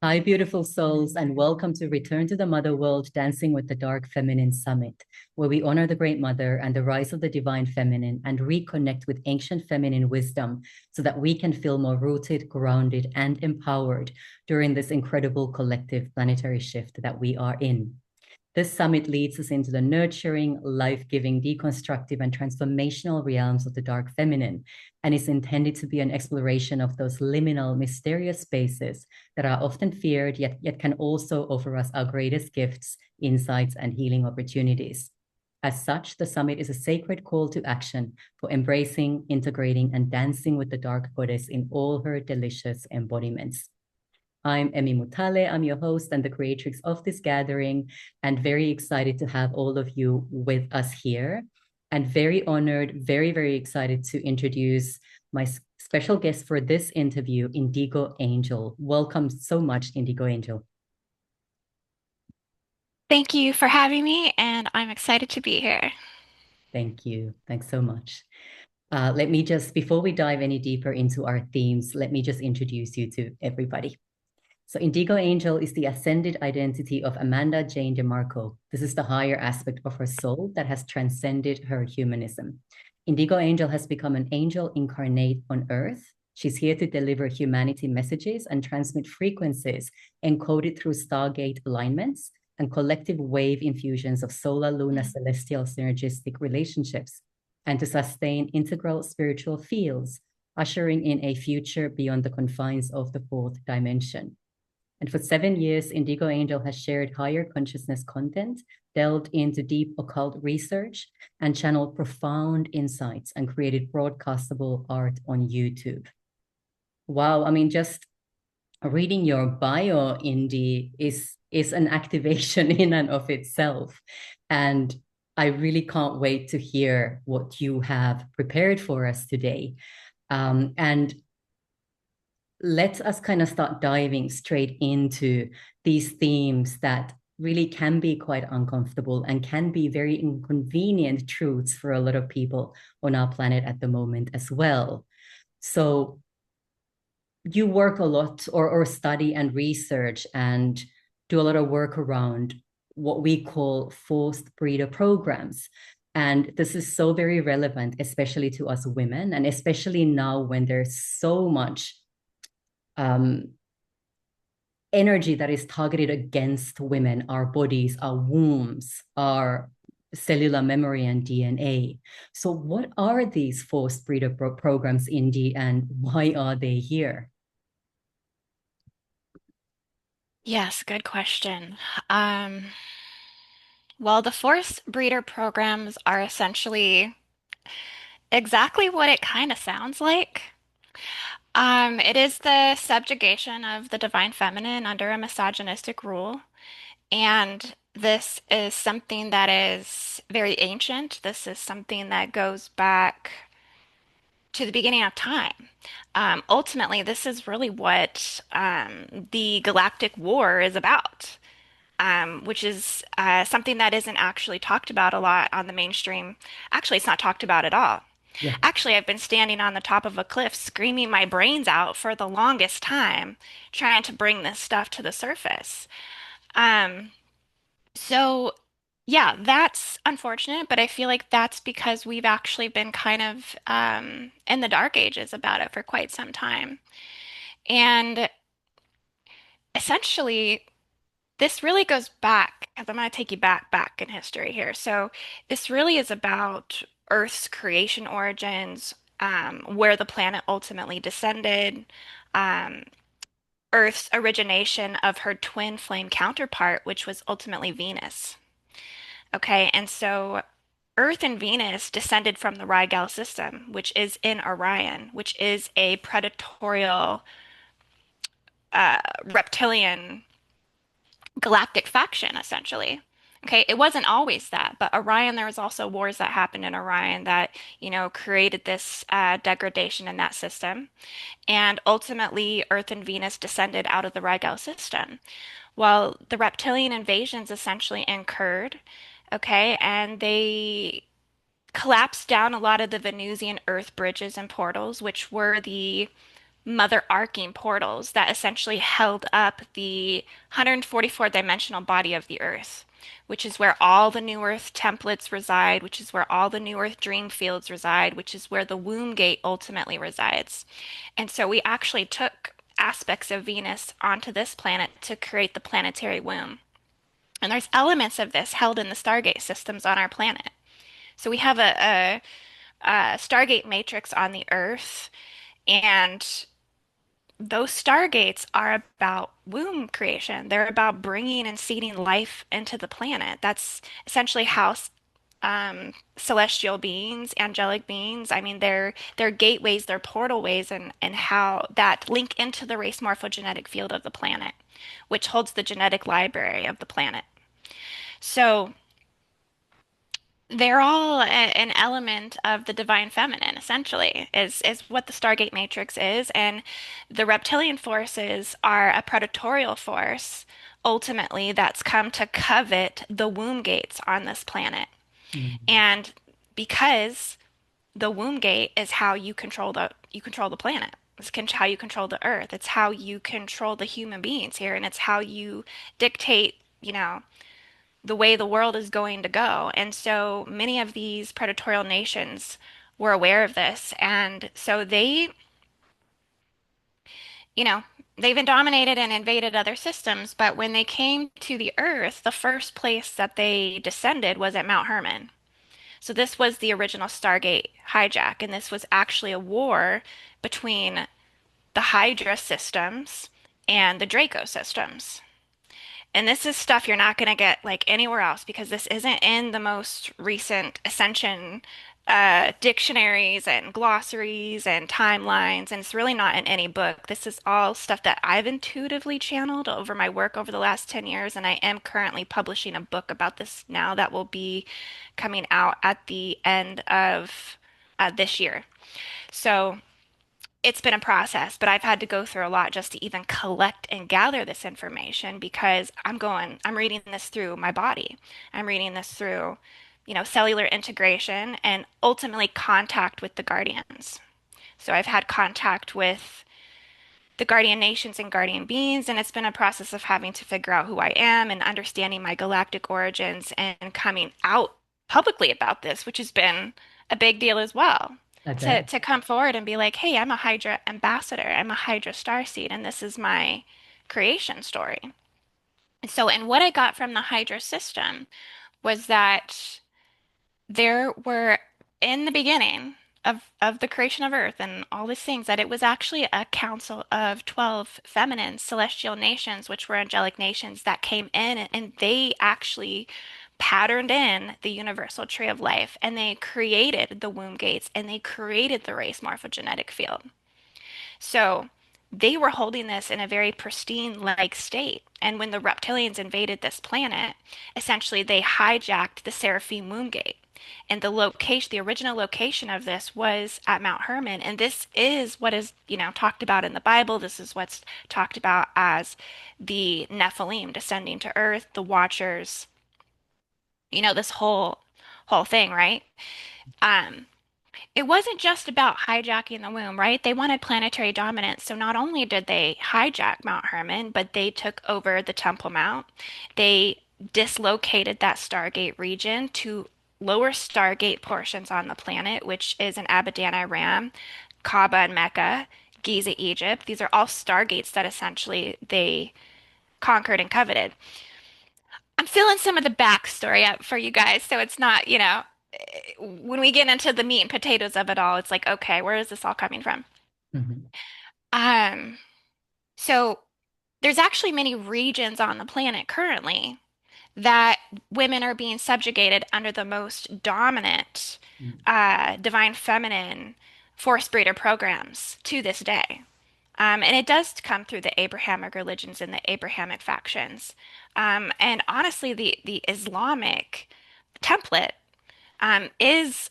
Hi, beautiful souls, and welcome to Return to the Mother World Dancing with the Dark Feminine Summit, where we honor the Great Mother and the rise of the Divine Feminine and reconnect with ancient feminine wisdom so that we can feel more rooted, grounded, and empowered during this incredible collective planetary shift that we are in. This summit leads us into the nurturing, life-giving, deconstructive, and transformational realms of the dark feminine, and is intended to be an exploration of those liminal, mysterious spaces that are often feared, yet can also offer us our greatest gifts, insights, and healing opportunities. As such, the summit is a sacred call to action for embracing, integrating, and dancing with the dark goddess in all her delicious embodiments. I'm Emmi Mutale. I'm your host and the creatrix of this gathering, and very excited to have all of you with us here. And very honored, very excited to introduce my special guest for this interview, IndigoAngel. Welcome so much, IndigoAngel. Thank you for having me, and I'm excited to be here. Thank you. Thanks so much. Let me just, before we dive any deeper into our themes, let me just introduce you to everybody. So IndigoAngel is the ascended identity of Amanda Jane DeMarco. This is the higher aspect of her soul that has transcended her humanism. IndigoAngel has become an angel incarnate on Earth. She's here to deliver humanity messages and transmit frequencies encoded through Stargate alignments and collective wave infusions of solar lunar celestial synergistic relationships, and to sustain integral spiritual fields, ushering in a future beyond the confines of the fourth dimension. And for 7 years, IndigoAngel has shared higher consciousness content, delved into deep occult research, and channeled profound insights and created broadcastable art on YouTube. Wow, I mean, just reading your bio, is an activation in and of itself. And I really can't wait to hear what you have prepared for us today. And let us kind of start diving straight into these themes that really can be quite uncomfortable and can be very inconvenient truths for a lot of people on our planet at the moment as well. So you work a lot or study and research and do a lot of work around what we call forced breeder programs. And this is so very relevant, especially to us women, and especially now when there's so much um, energy that is targeted against women, our bodies, our wombs, our cellular memory and DNA. So, what are these forced breeder programs, Indy, and why are they here? Yes, good question. Um, well, the forced breeder programs are essentially exactly what it kind of sounds like. It is the subjugation of the divine feminine under a misogynistic rule, and this is something that is very ancient. This is something that goes back to the beginning of time. Ultimately, this is really what the Galactic War is about, which is something that isn't actually talked about a lot on the mainstream. Actually, it's not talked about at all. Yeah. Actually, I've been standing on the top of a cliff screaming my brains out for the longest time, trying to bring this stuff to the surface. Um, so, yeah, that's unfortunate, but I feel like that's because we've actually been kind of in the dark ages about it for quite some time. And essentially, this really goes back, because I'm going to take you back in history here. So this really is about Earth's creation origins, where the planet ultimately descended, um, Earth's origination of her twin flame counterpart, which was ultimately Venus. Okay, and so Earth and Venus descended from the Rigel system, which is in Orion, which is a predatorial reptilian galactic faction, essentially. Okay, it wasn't always that, but Orion, there was also wars that happened in Orion that, created this degradation in that system. And ultimately, Earth and Venus descended out of the Rigel system. Well, the reptilian invasions essentially incurred, okay, and they collapsed down a lot of the Venusian Earth bridges and portals, which were the mother arcing portals that essentially held up the 144 dimensional body of the Earth, which is where all the New Earth templates reside, which is where all the New Earth dream fields reside, which is where the womb gate ultimately resides. And so we actually took aspects of Venus onto this planet to create the planetary womb. And there's elements of this held in the Stargate systems on our planet. So we have a Stargate matrix on the Earth, and those stargates are about womb creation. They're about bringing and seeding life into the planet. That's essentially how celestial beings, angelic beings, I mean, they're gateways, they're portal ways, and how that link into the race morphogenetic field of the planet, which holds the genetic library of the planet. So they're all an element of the divine feminine, essentially, is what the Stargate Matrix is. And the reptilian forces are a predatorial force, ultimately, that's come to covet the womb gates on this planet. Mm. And because the womb gate is how you control the planet. How you control the earth. It's how you control the human beings here, and it's how you dictate, the way the world is going to go. And so many of these predatorial nations were aware of this. And so you know, they've been dominated and invaded other systems. But when they came to the Earth, the first place that they descended was at Mount Herman. So this was the original Stargate hijack. And this was actually a war between the Hydra systems and the Draco systems. And this is stuff you're not going to get like anywhere else because this isn't in the most recent Ascension dictionaries and glossaries and timelines, and it's really not in any book. This is all stuff that I've intuitively channeled over my work over the last 10 years, and I am currently publishing a book about this now that will be coming out at the end of this year. So it's been a process, but I've had to go through a lot just to even collect and gather this information because I'm reading this through my body. I'm reading this through, cellular integration and ultimately contact with the guardians. So I've had contact with the guardian nations and guardian beings, and it's been a process of having to figure out who I am and understanding my galactic origins and coming out publicly about this, which has been a big deal as well. I To bet. to come forward and be like, hey, I'm a Hydra ambassador. I'm a Hydra starseed, and this is my creation story. And what I got from the Hydra system was that there were in the beginning of the creation of Earth and all these things that it was actually a council of 12 feminine celestial nations, which were angelic nations that came in and they actually patterned in the universal tree of life and they created the womb gates and they created the race morphogenetic field. So they were holding this in a very pristine-like state. And when the reptilians invaded this planet, essentially they hijacked the Seraphim womb gate. And the original location of this was at Mount Hermon. And this is what is, talked about in the Bible. This is what's talked about as the Nephilim descending to earth, the Watchers, this whole thing, right? Um, it wasn't just about hijacking the womb, right? They wanted planetary dominance. So not only did they hijack Mount Hermon, but they took over the Temple Mount. They dislocated that Stargate region to lower Stargate portions on the planet, which is in Abadan, Iran, Kaaba and Mecca, Giza, Egypt. These are all Stargates that essentially they conquered and coveted. I'm filling some of the backstory up for you guys, so it's not, when we get into the meat and potatoes of it all, it's like, okay, where is this all coming from? Mhm. Um, so there's actually many regions on the planet currently that women are being subjugated under the most dominant Mm. divine feminine force breeder programs to this day. And it does come through the Abrahamic religions and the Abrahamic factions. And honestly, the Islamic template is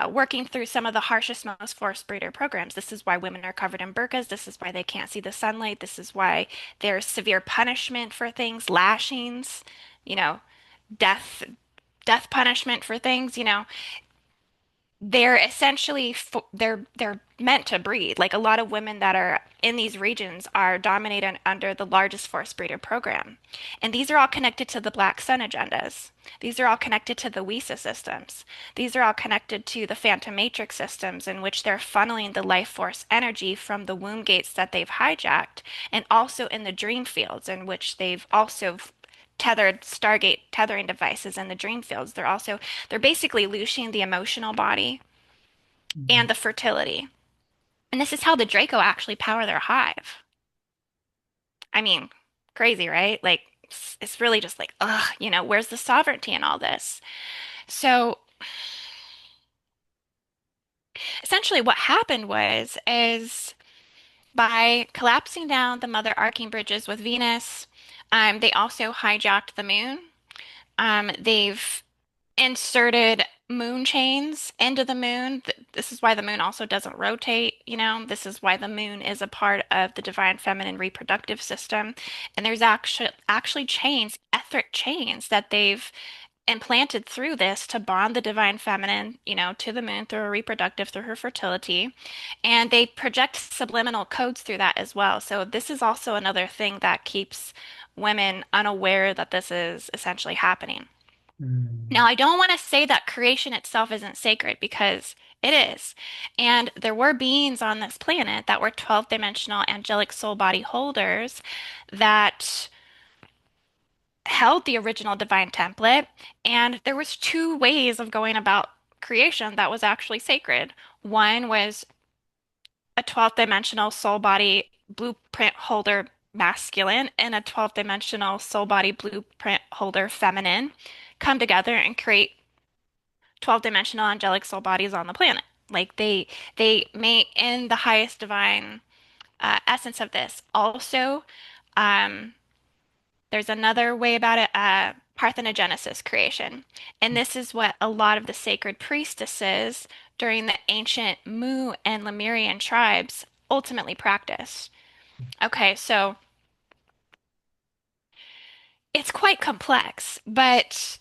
working through some of the harshest, most forced breeder programs. This is why women are covered in burqas. This is why they can't see the sunlight. This is why there's severe punishment for things, lashings, you know, death, death punishment for things. they're essentially they're meant to breed. Like a lot of women that are in these regions are dominated under the largest forced breeder program. And these are all connected to the Black Sun agendas. These are all connected to the WISA systems. These are all connected to the Phantom Matrix systems in which they're funneling the life force energy from the womb gates that they've hijacked, and also in the dream fields in which they've also tethered Stargate tethering devices in the dream fields. They're basically loosening the emotional body and Mm. the fertility. And this is how the Draco actually power their hive. I mean, crazy, right? Like it's really just like, ugh, where's the sovereignty in all this? So essentially what happened was is by collapsing down the mother arcing bridges with Venus, they also hijacked the moon. They've inserted moon chains into the moon. This is why the moon also doesn't rotate. This is why the moon is a part of the divine feminine reproductive system. And there's actually chains, etheric chains that they've implanted through this to bond the divine feminine, to the moon through her reproductive, through her fertility. And they project subliminal codes through that as well. So this is also another thing that keeps women unaware that this is essentially happening. Now, Mm. I don't want to say that creation itself isn't sacred because it is. And there were beings on this planet that were 12 dimensional angelic soul body holders that held the original divine template. And there was two ways of going about creation that was actually sacred. One was a 12th dimensional soul body blueprint holder masculine and a 12th dimensional soul body blueprint holder feminine come together and create 12 dimensional angelic soul bodies on the planet. Like they may in the highest divine essence of this. Also, um, there's another way about it, parthenogenesis creation. And this is what a lot of the sacred priestesses during the ancient Mu and Lemurian tribes ultimately practiced. Okay, so it's quite complex, but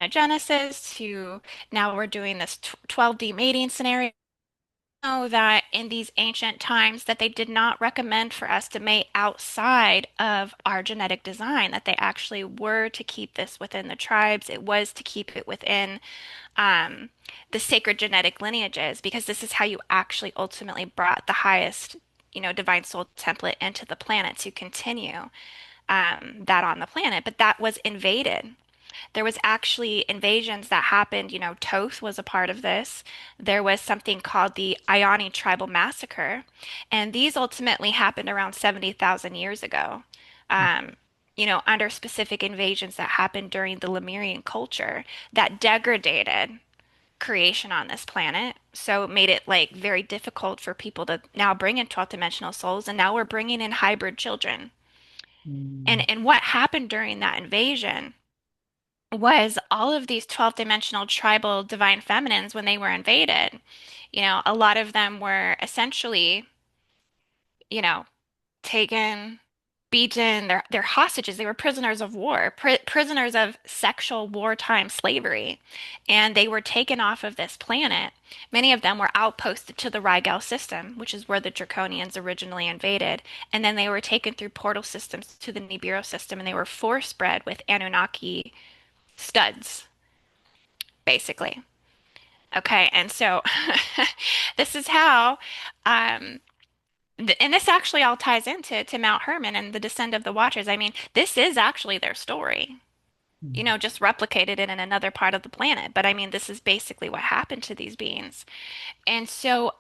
Genesis to now we're doing this 12D mating scenario. Know that in these ancient times that they did not recommend for us to mate outside of our genetic design, that they actually were to keep this within the tribes. It was to keep it within um, the sacred genetic lineages, because this is how you actually ultimately brought the highest, divine soul template into the planet to continue that on the planet. But that was invaded. There was actually invasions that happened. Toth was a part of this. There was something called the Ioni tribal massacre, and these ultimately happened around 70,000 years ago. Um, under specific invasions that happened during the Lemurian culture that degraded creation on this planet. So it made it like very difficult for people to now bring in 12th dimensional souls, and now we're bringing in hybrid children. Mm. And what happened during that invasion was all of these 12 dimensional tribal divine feminines when they were invaded. A lot of them were essentially, you know, taken, beaten, they're hostages. They were prisoners of war, prisoners of sexual wartime slavery. And they were taken off of this planet. Many of them were outposted to the Rigel system, which is where the Draconians originally invaded. And then they were taken through portal systems to the Nibiru system, and they were force bred with Anunnaki studs, basically. Okay, and so this is how, um, and this actually all ties into Mount Hermon and the descent of the Watchers. I mean, this is actually their story, Mm. just replicated in another part of the planet. But I mean, this is basically what happened to these beings. And so,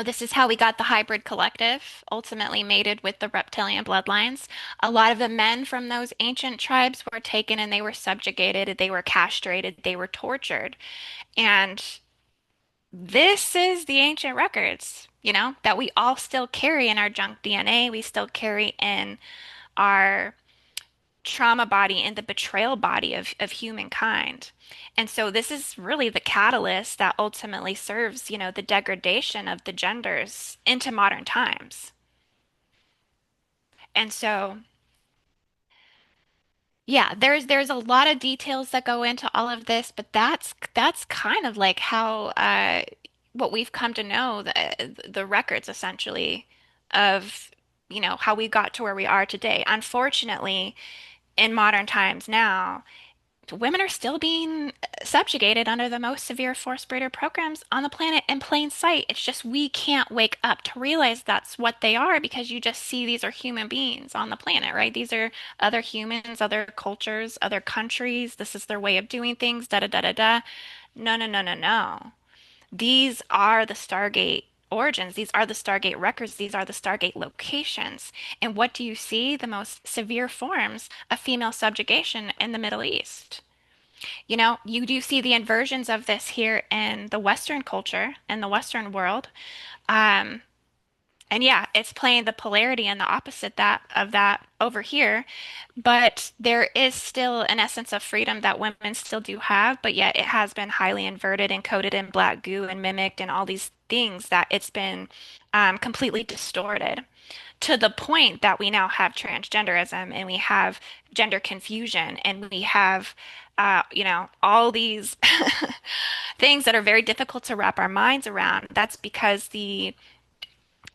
this is how we got the hybrid collective, ultimately mated with the reptilian bloodlines. A lot of the men from those ancient tribes were taken and they were subjugated, they were castrated, they were tortured. And this is the ancient records, that we all still carry in our junk DNA. We still carry in our trauma body and the betrayal body of humankind. And so this is really the catalyst that ultimately serves, the degradation of the genders into modern times. And so, Yeah, there's a lot of details that go into all of this, but that's kind of like how what we've come to know the records essentially of how we got to where we are today. Unfortunately, in modern times now, women are still being subjugated under the most severe forced breeder programs on the planet in plain sight. It's just we can't wake up to realize that's what they are because you just see these are human beings on the planet, right? These are other humans, other cultures, other countries. This is their way of doing things, da da da da da. No, no, no, no, no. These are the Stargate origins. These are the Stargate records. These are the Stargate locations. And what do you see? The most severe forms of female subjugation in the Middle East. You do see the inversions of this here in the Western culture and the Western world. Um, and yeah, it's playing the polarity and the opposite that of that over here. But there is still an essence of freedom that women still do have, but yet it has been highly inverted and coded in black goo and mimicked and all these things that it's been completely distorted to the point that we now have transgenderism and we have gender confusion and we have, all these things that are very difficult to wrap our minds around. That's because the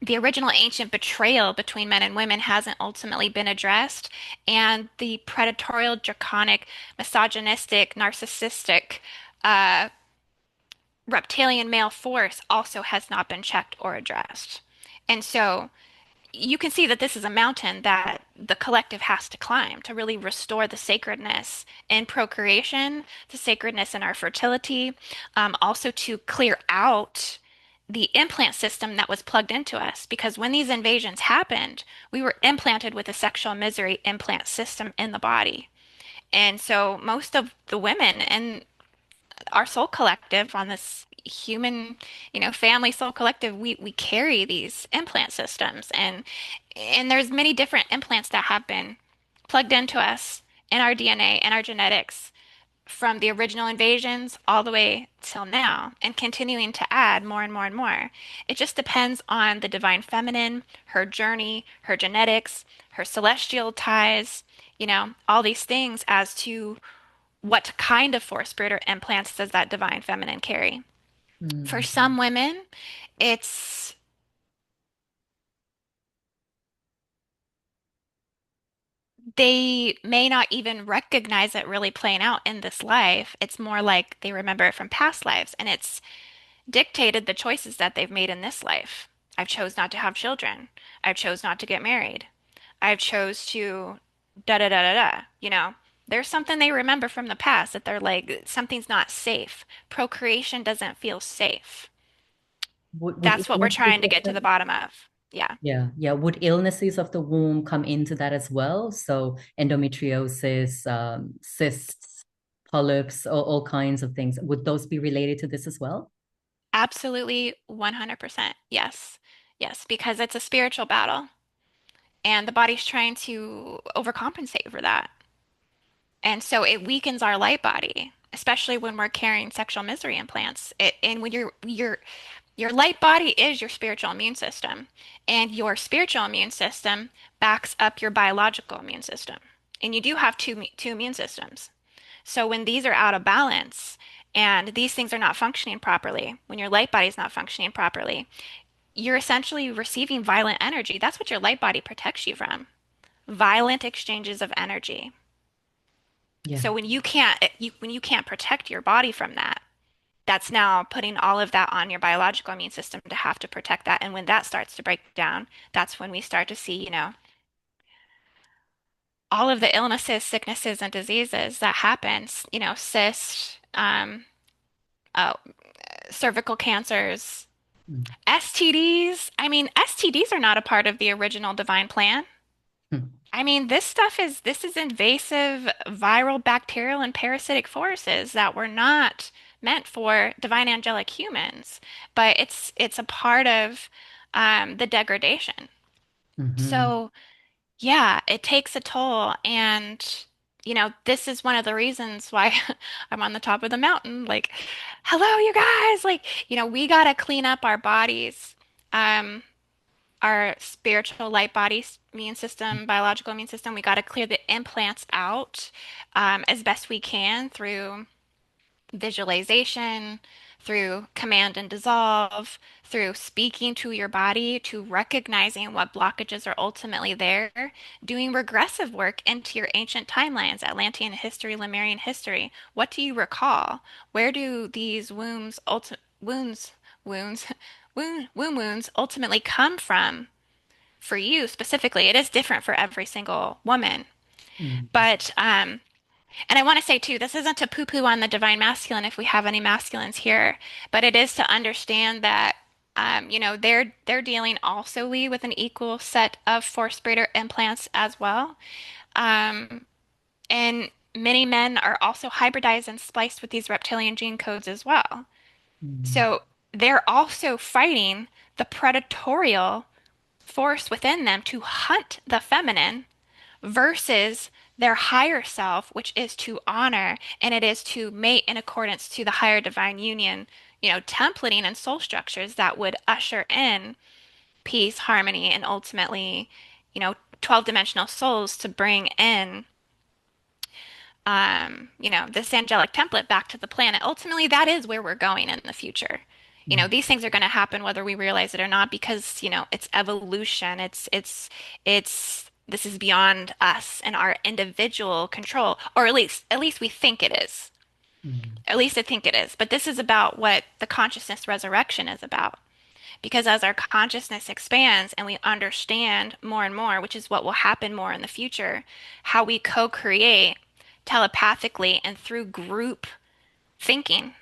original ancient betrayal between men and women hasn't ultimately been addressed, and the predatorial, draconic, misogynistic, narcissistic, uh, reptilian male force also has not been checked or addressed. And so you can see that this is a mountain that the collective has to climb to really restore the sacredness in procreation, the sacredness in our fertility, also to clear out the implant system that was plugged into us. Because when these invasions happened, we were implanted with a sexual misery implant system in the body. And so most of the women in our soul collective on this human, family soul collective, we carry these implant systems and there's many different implants that have been plugged into us in our DNA and our genetics from the original invasions all the way till now and continuing to add more and more and more. It just depends on the divine feminine, her journey, her genetics, her celestial ties, all these things as to what kind of force spirit or implants does that divine feminine carry? For Mm. some women, it's they may not even recognize it really playing out in this life. It's more like they remember it from past lives, and it's dictated the choices that they've made in this life. I've chose not to have children. I've chose not to get married. I've chose to da da da da da. There's something they remember from the past that they're like, something's not safe. Procreation doesn't feel safe. Would That's what we're illnesses trying to of get to the the, bottom of. Yeah, yeah, yeah, would illnesses of the womb come into that as well? So endometriosis, cysts, polyps, all kinds of things. Would those be related to this as well? absolutely 100%. Yes. Yes, because it's a spiritual battle and the body's trying to overcompensate for that. And so it weakens our light body, especially when we're carrying sexual misery implants. And when your light body is your spiritual immune system, and your spiritual immune system backs up your biological immune system. And you do have two immune systems. So when these are out of balance and these things are not functioning properly, when your light body is not functioning properly, you're essentially receiving violent energy. That's what your light body protects you from. Violent exchanges of energy. Yeah. So when you can't protect your body from that, that's now putting all of that on your biological immune system to have to protect that. And when that starts to break down, that's when we start to see, all of the illnesses, sicknesses, and diseases that happens, cysts, uh, cervical cancers, Mm. STDs. I mean, STDs are not a part of the original divine plan. Hmm. I mean, this is invasive viral, bacterial, and parasitic forces that were not meant for divine angelic humans, but it's a part of the degradation. Mhm. So yeah, it takes a toll, and this is one of the reasons why I'm on the top of the mountain. Like, hello, you guys! Like, we gotta clean up our bodies. Um, our spiritual light body immune system, biological immune system. We got to clear the implants out as best we can through visualization, through command and dissolve, through speaking to your body, to recognizing what blockages are ultimately there, doing regressive work into your ancient timelines, Atlantean history, Lemurian history. What do you recall? Where do these wounds, wounds ultimately come from? For you specifically, it is different for every single woman. Mm, But and I want to say too, this isn't to poo-poo on the divine masculine if we have any masculines here, but it is to understand that they're dealing also, Lee, with an equal set of force breeder implants as well. Um, and many men are also hybridized and spliced with these reptilian gene codes as well. mm, So they're also fighting the predatorial force within them to hunt the feminine versus their higher self, which is to honor and it is to mate in accordance to the higher divine union, templating and soul structures that would usher in peace, harmony, and ultimately, 12 dimensional souls to bring in this angelic template back to the planet. Ultimately, that is where we're going in the future. mm, These things are going to happen whether we realize it or not because, it's evolution. This is beyond us and our individual control, or at least we think it is. mm, At least I think it is. But this is about what the consciousness resurrection is about. Because as our consciousness expands and we understand more and more, which is what will happen more in the future, how we co-create telepathically and through group thinking.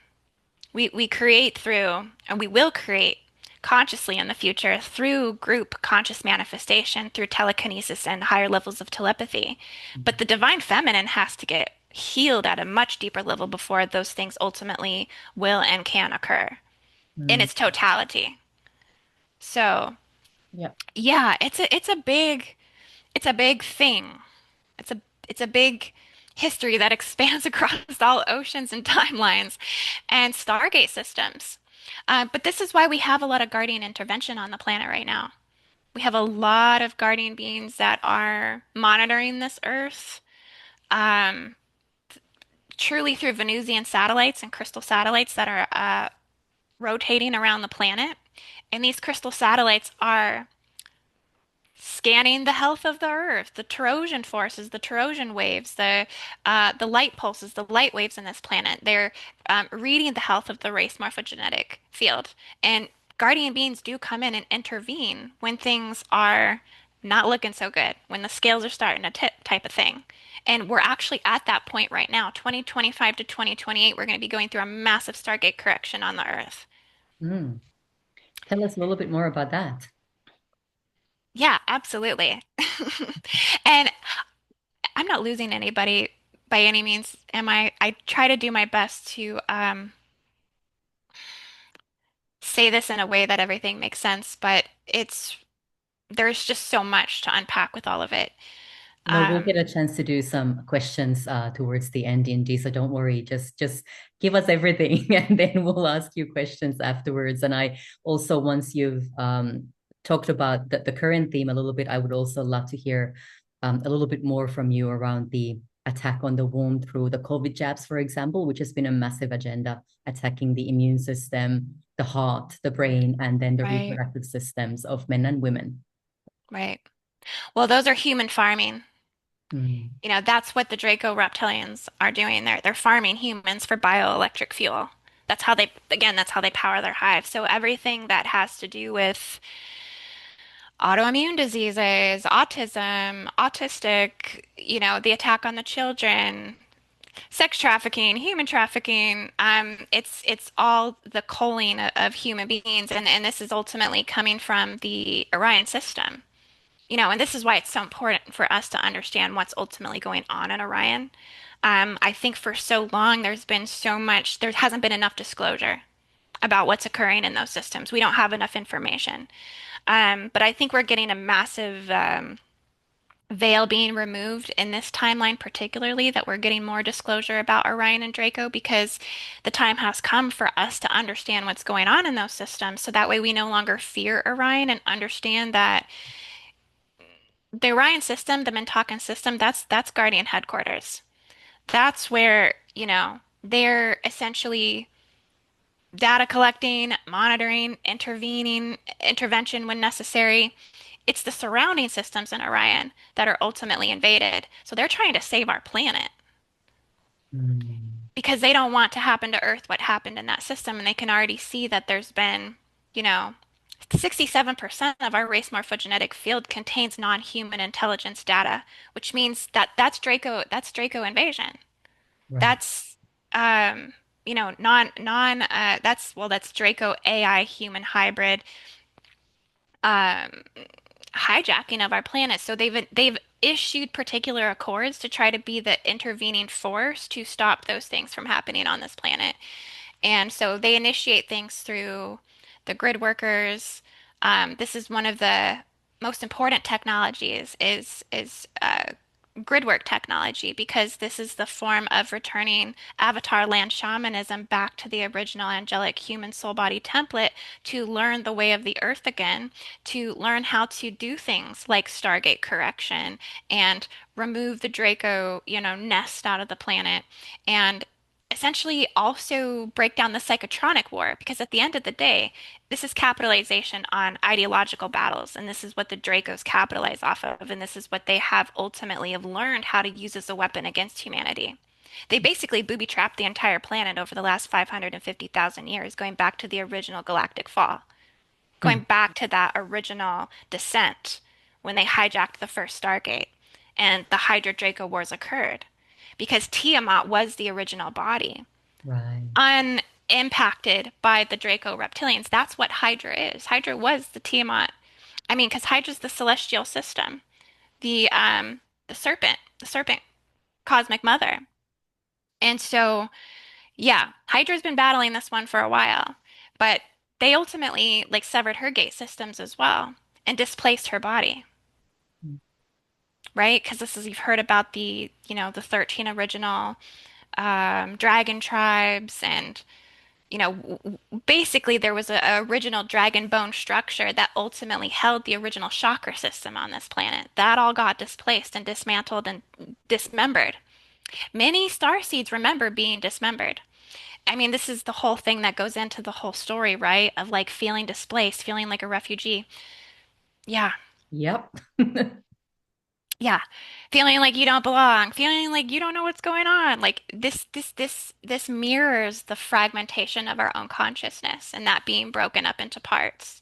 We create through, and we will create consciously in the future through group conscious manifestation, through telekinesis and higher levels of telepathy. But the divine feminine has to get healed at a much deeper level before those things ultimately will and can occur in mm. its totality. So, Yeah. yeah, it's a big thing. It's a big history that expands across all oceans and timelines and Stargate systems. But this is why we have a lot of guardian intervention on the planet right now. We have a lot of guardian beings that are monitoring this Earth, um, truly through Venusian satellites and crystal satellites that are rotating around the planet. And these crystal satellites are scanning the health of the earth, the Trojan forces, the Trojan waves, the light pulses, the light waves in this planet. They're reading the health of the race morphogenetic field. And guardian beings do come in and intervene when things are not looking so good, when the scales are starting to tip type of thing. And we're actually at that point right now. 2025 to 2028, we're going to be going through a massive Stargate correction on the Earth. Mm. Tell us a little bit more about that. Yeah, absolutely. And I'm not losing anybody by any means, am I? I try to do my best to say this in a way that everything makes sense, but there's just so much to unpack with all of it. Well, we'll Um, get a chance to do some questions towards the end, Indy. So don't worry, just give us everything, and then we'll ask you questions afterwards. And I also, once you've talked about the current theme a little bit, I would also love to hear a little bit more from you around the attack on the womb through the COVID jabs, for example, which has been a massive agenda, attacking the immune system, the heart, the brain, and then the right, reproductive systems of men and women. right. Well, those are human farming. Mm, That's what the Draco reptilians are doing. They're farming humans for bioelectric fuel. That's how they power their hive. So everything that has to do with autoimmune diseases, autism, autistic, the attack on the children, sex trafficking, human trafficking, it's all the culling of human beings, and this is ultimately coming from the Orion system. And this is why it's so important for us to understand what's ultimately going on in Orion. I think for so long there hasn't been enough disclosure about what's occurring in those systems. We don't have enough information. But I think we're getting a massive veil being removed in this timeline, particularly, that we're getting more disclosure about Orion and Draco because the time has come for us to understand what's going on in those systems. So that way we no longer fear Orion and understand that the Orion system, the Mintakan system, that's Guardian headquarters. That's where, they're essentially data collecting, monitoring, intervening, intervention when necessary. It's the surrounding systems in Orion that are ultimately invaded. So they're trying to save our planet Mm. because they don't want to happen to Earth what happened in that system. And they can already see that there's been, you know, 67% of our race morphogenetic field contains non-human intelligence data, which means that that's Draco invasion. Right. That's that's Draco AI human hybrid um hijacking of our planet. So they've issued particular accords to try to be the intervening force to stop those things from happening on this planet. And so they initiate things through the grid workers. This is one of the most important technologies is grid work technology because this is the form of returning avatar land shamanism back to the original angelic human soul body template to learn the way of the earth again, to learn how to do things like Stargate correction and remove the Draco, nest out of the planet and essentially also break down the psychotronic war because at the end of the day, this is capitalization on ideological battles, and this is what the Dracos capitalize off of, and this is what they have ultimately have learned how to use as a weapon against humanity. They basically booby-trapped the entire planet over the last 550,000 years, going back to the original galactic fall, going Mm. back to that original descent when they hijacked the first Stargate and the Hydra Draco Wars occurred because Tiamat was the original body, Right. unimpacted by the Draco reptilians. That's what Hydra is. Hydra was the Tiamat. I mean, because Hydra's the celestial system, the serpent cosmic mother. And so, yeah, Hydra's been battling this one for a while, but they ultimately like severed her gate systems as well and displaced her body, right? Because this is you've heard about the 13 original dragon tribes and basically there was a original dragon bone structure that ultimately held the original chakra system on this planet. That all got displaced and dismantled and dismembered. Many starseeds remember being dismembered. I mean, this is the whole thing that goes into the whole story, right? Of like feeling displaced, feeling like a refugee. Yeah, Yep. yeah. Feeling like you don't belong, feeling like you don't know what's going on. Like this mirrors the fragmentation of our own consciousness and that being broken up into parts.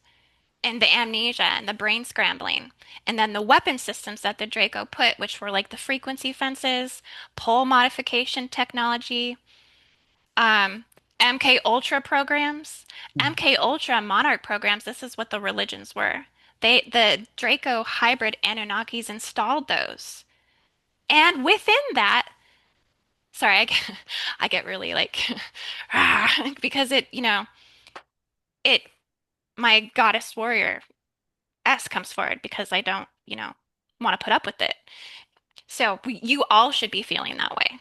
And the amnesia and the brain scrambling. And then the weapon systems that the Draco put, which were like the frequency fences, pole modification technology, um, MK Ultra programs, MK Ultra Monarch programs. This is what the religions were. The Draco hybrid Anunnakis installed those. And within that, sorry, I get really like, because it, my goddess warrior S comes forward because I don't, want to put up with it. So you all should be feeling that way.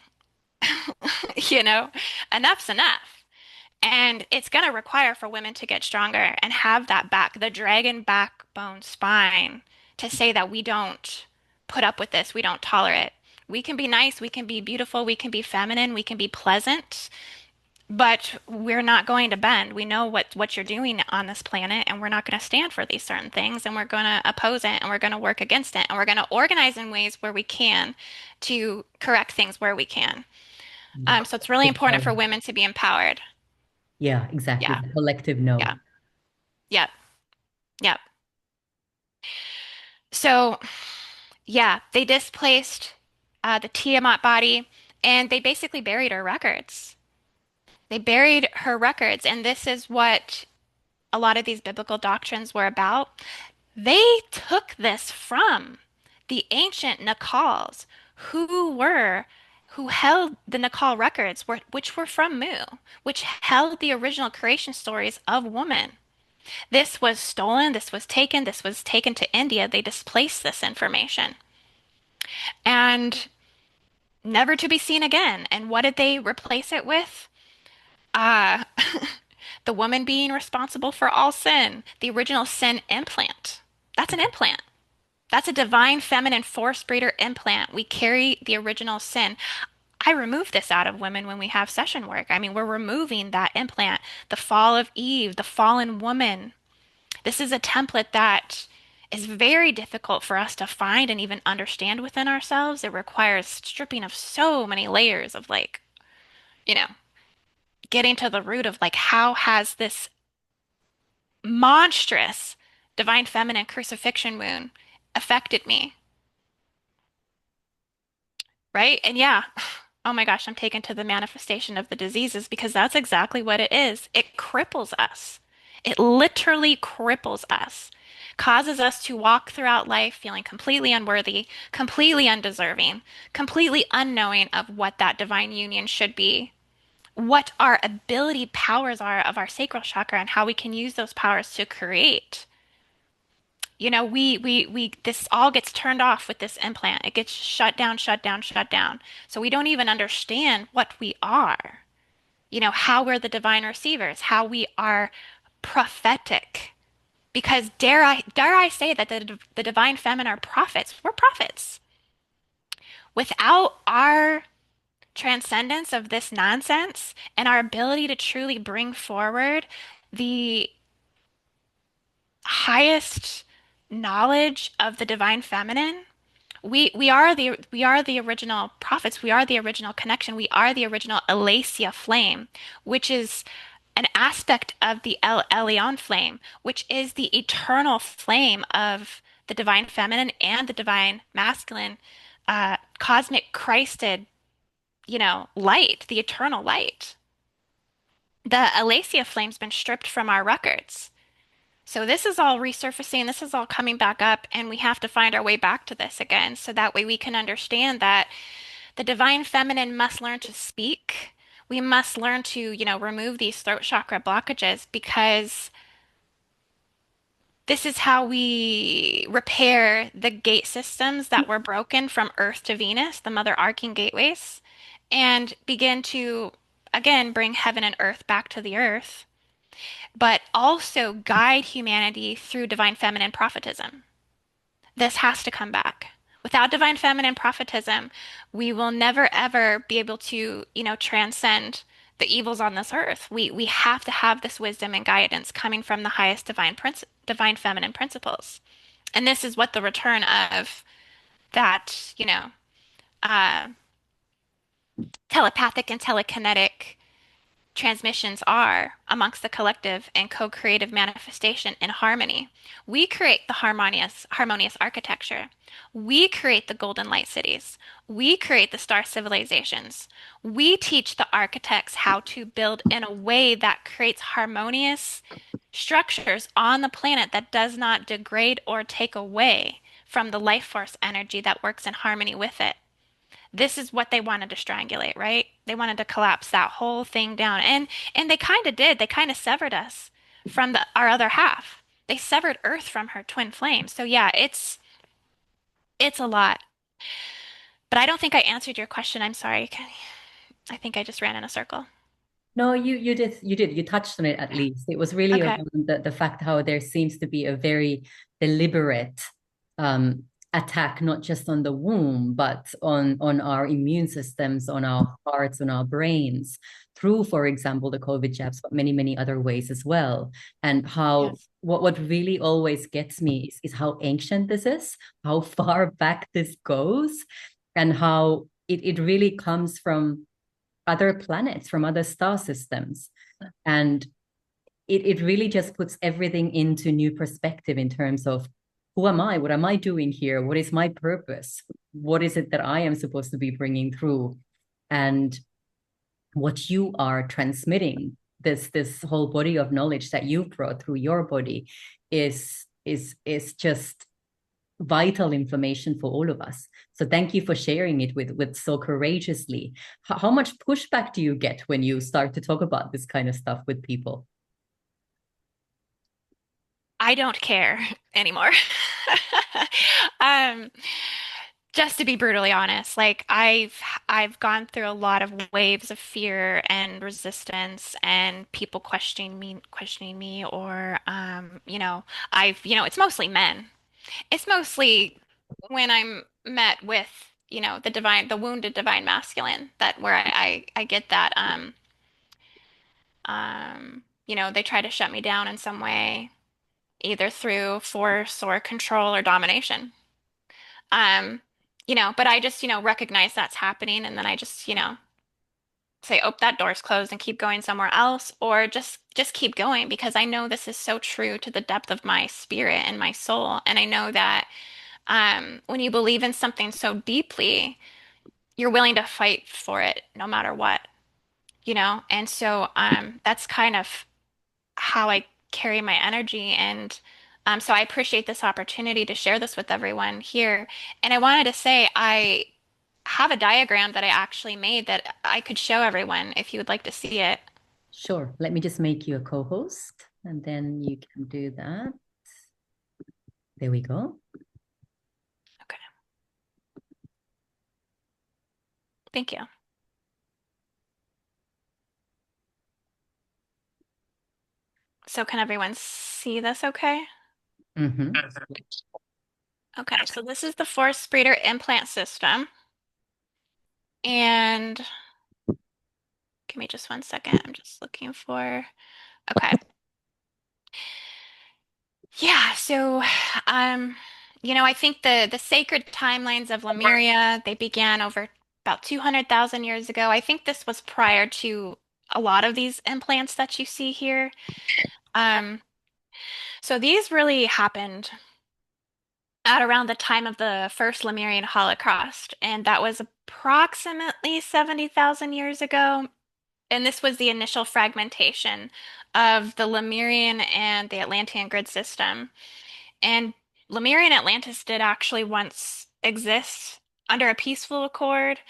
You know, enough's enough. And it's going to require for women to get stronger and have that the dragon backbone spine to say that we don't put up with this, we don't tolerate it. We can be nice, we can be beautiful, we can be feminine, we can be pleasant, but we're not going to bend. We know what you're doing on this planet, and we're not going to stand for these certain things, and we're going to oppose it, and we're going to work against it, and we're going to organize in ways where we can to correct things where we can. The So it's really collective important for no. women to be empowered. Yeah, exactly. Yeah, The collective no. yeah, yeah, yeah. So yeah, they displaced the Tiamat body, and they basically buried her records. They buried her records, and this is what a lot of these biblical doctrines were about. They took this from the ancient Nacals, who held the Nacal records, which were from Mu, which held the original creation stories of woman. This was stolen, this was taken to India. They displaced this information. and never to be seen again. And what did they replace it with? Uh, the woman being responsible for all sin, the original sin implant. That's an implant. That's a divine feminine force breeder implant. We carry the original sin. I remove this out of women when we have session work. I mean, we're removing that implant, the fall of Eve, the fallen woman. This is a template that is very difficult for us to find and even understand within ourselves. It requires stripping of so many layers of like, you know, getting to the root of like, how has this monstrous divine feminine crucifixion wound affected me? Right? And yeah, oh my gosh, I'm taken to the manifestation of the diseases because that's exactly what it is. It cripples us. It literally cripples us, causes us to walk throughout life feeling completely unworthy, completely undeserving, completely unknowing of what that divine union should be, what our ability powers are of our sacral chakra, and how we can use those powers to create. This all gets turned off with this implant. It gets shut down, shut down, shut down. So we don't even understand what we are, how we're the divine receivers, how we are prophetic. Because dare I say that the divine feminine are prophets. We're prophets. Without our transcendence of this nonsense and our ability to truly bring forward the highest knowledge of the divine feminine, we are the original prophets. We are the original connection. We are the original Alesia flame, which is an aspect of the El Elyon flame, which is the eternal flame of the divine feminine and the divine masculine, cosmic Christed, light, the eternal light. The Alesia flame's been stripped from our records. So this is all resurfacing, this is all coming back up, and we have to find our way back to this again. So that way we can understand that the divine feminine must learn to speak. We must learn to, remove these throat chakra blockages because this is how we repair the gate systems that were broken from Earth to Venus, the mother arcing gateways, and begin to, again, bring heaven and earth back to the earth, but also guide humanity through divine feminine prophetism. This has to come back. Without divine feminine prophetism, we will never ever be able to, transcend the evils on this earth. We have to have this wisdom and guidance coming from the highest divine feminine principles. And this is what the return of that, uh, telepathic and telekinetic transmissions are amongst the collective and co-creative manifestation in harmony. We create the harmonious architecture. We create the golden light cities. We create the star civilizations. We teach the architects how to build in a way that creates harmonious structures on the planet that does not degrade or take away from the life force energy that works in harmony with it. This is what they wanted to strangulate, right? They wanted to collapse that whole thing down. And they kind of did. They kind of severed us from our other half. They severed Earth from her twin flame. So yeah, it's a lot. But I don't think I answered your question. I'm sorry, Kenny. I think I just ran in a circle. No, you touched on it at least. It was really Okay. around the fact how there seems to be a very deliberate attack, not just on the womb, but on our immune systems, on our hearts, on our brains, through, for example, the COVID jabs, but many, many other ways as well. And how Yes. what really always gets me is how ancient this is, how far back this goes, and how it really comes from other planets, from other star systems. And it really just puts everything into new perspective in terms of who am I? What am I doing here? What is my purpose? What is it that I am supposed to be bringing through? And what you are transmitting, this whole body of knowledge that you've brought through your body is just vital information for all of us. So thank you for sharing it with so courageously. How much pushback do you get when you start to talk about this kind of stuff with people? I don't care anymore. Um, just to be brutally honest, like I've gone through a lot of waves of fear and resistance and people questioning me or it's mostly men. It's mostly when I'm met with, the wounded divine masculine that where I get that they try to shut me down in some way, either through force or control or domination. Um, but I just, recognize that's happening and then I just, say, "Oh, that door's closed," and keep going somewhere else, or just keep going because I know this is so true to the depth of my spirit and my soul. And I know that when you believe in something so deeply, you're willing to fight for it no matter what. And so that's kind of how I carry my energy. And so I appreciate this opportunity to share this with everyone here. And I wanted to say I have a diagram that I actually made that I could show everyone if you would like to see it. Sure. Let me just make you a co-host and then you can do that. There we go. Okay, thank you. So can everyone see this okay? Mm-hmm. Okay, so this is the force breeder implant system. And give me just one second. I'm just looking for, okay. Yeah, so I think the sacred timelines of Lemuria, they began over about 200,000 years ago. I think this was prior to a lot of these implants that you see here. Um, so these really happened at around the time of the first Lemurian Holocaust, and that was approximately 70,000 years ago. And this was the initial fragmentation of the Lemurian and the Atlantean grid system. And Lemurian Atlantis did actually once exist under a peaceful accord,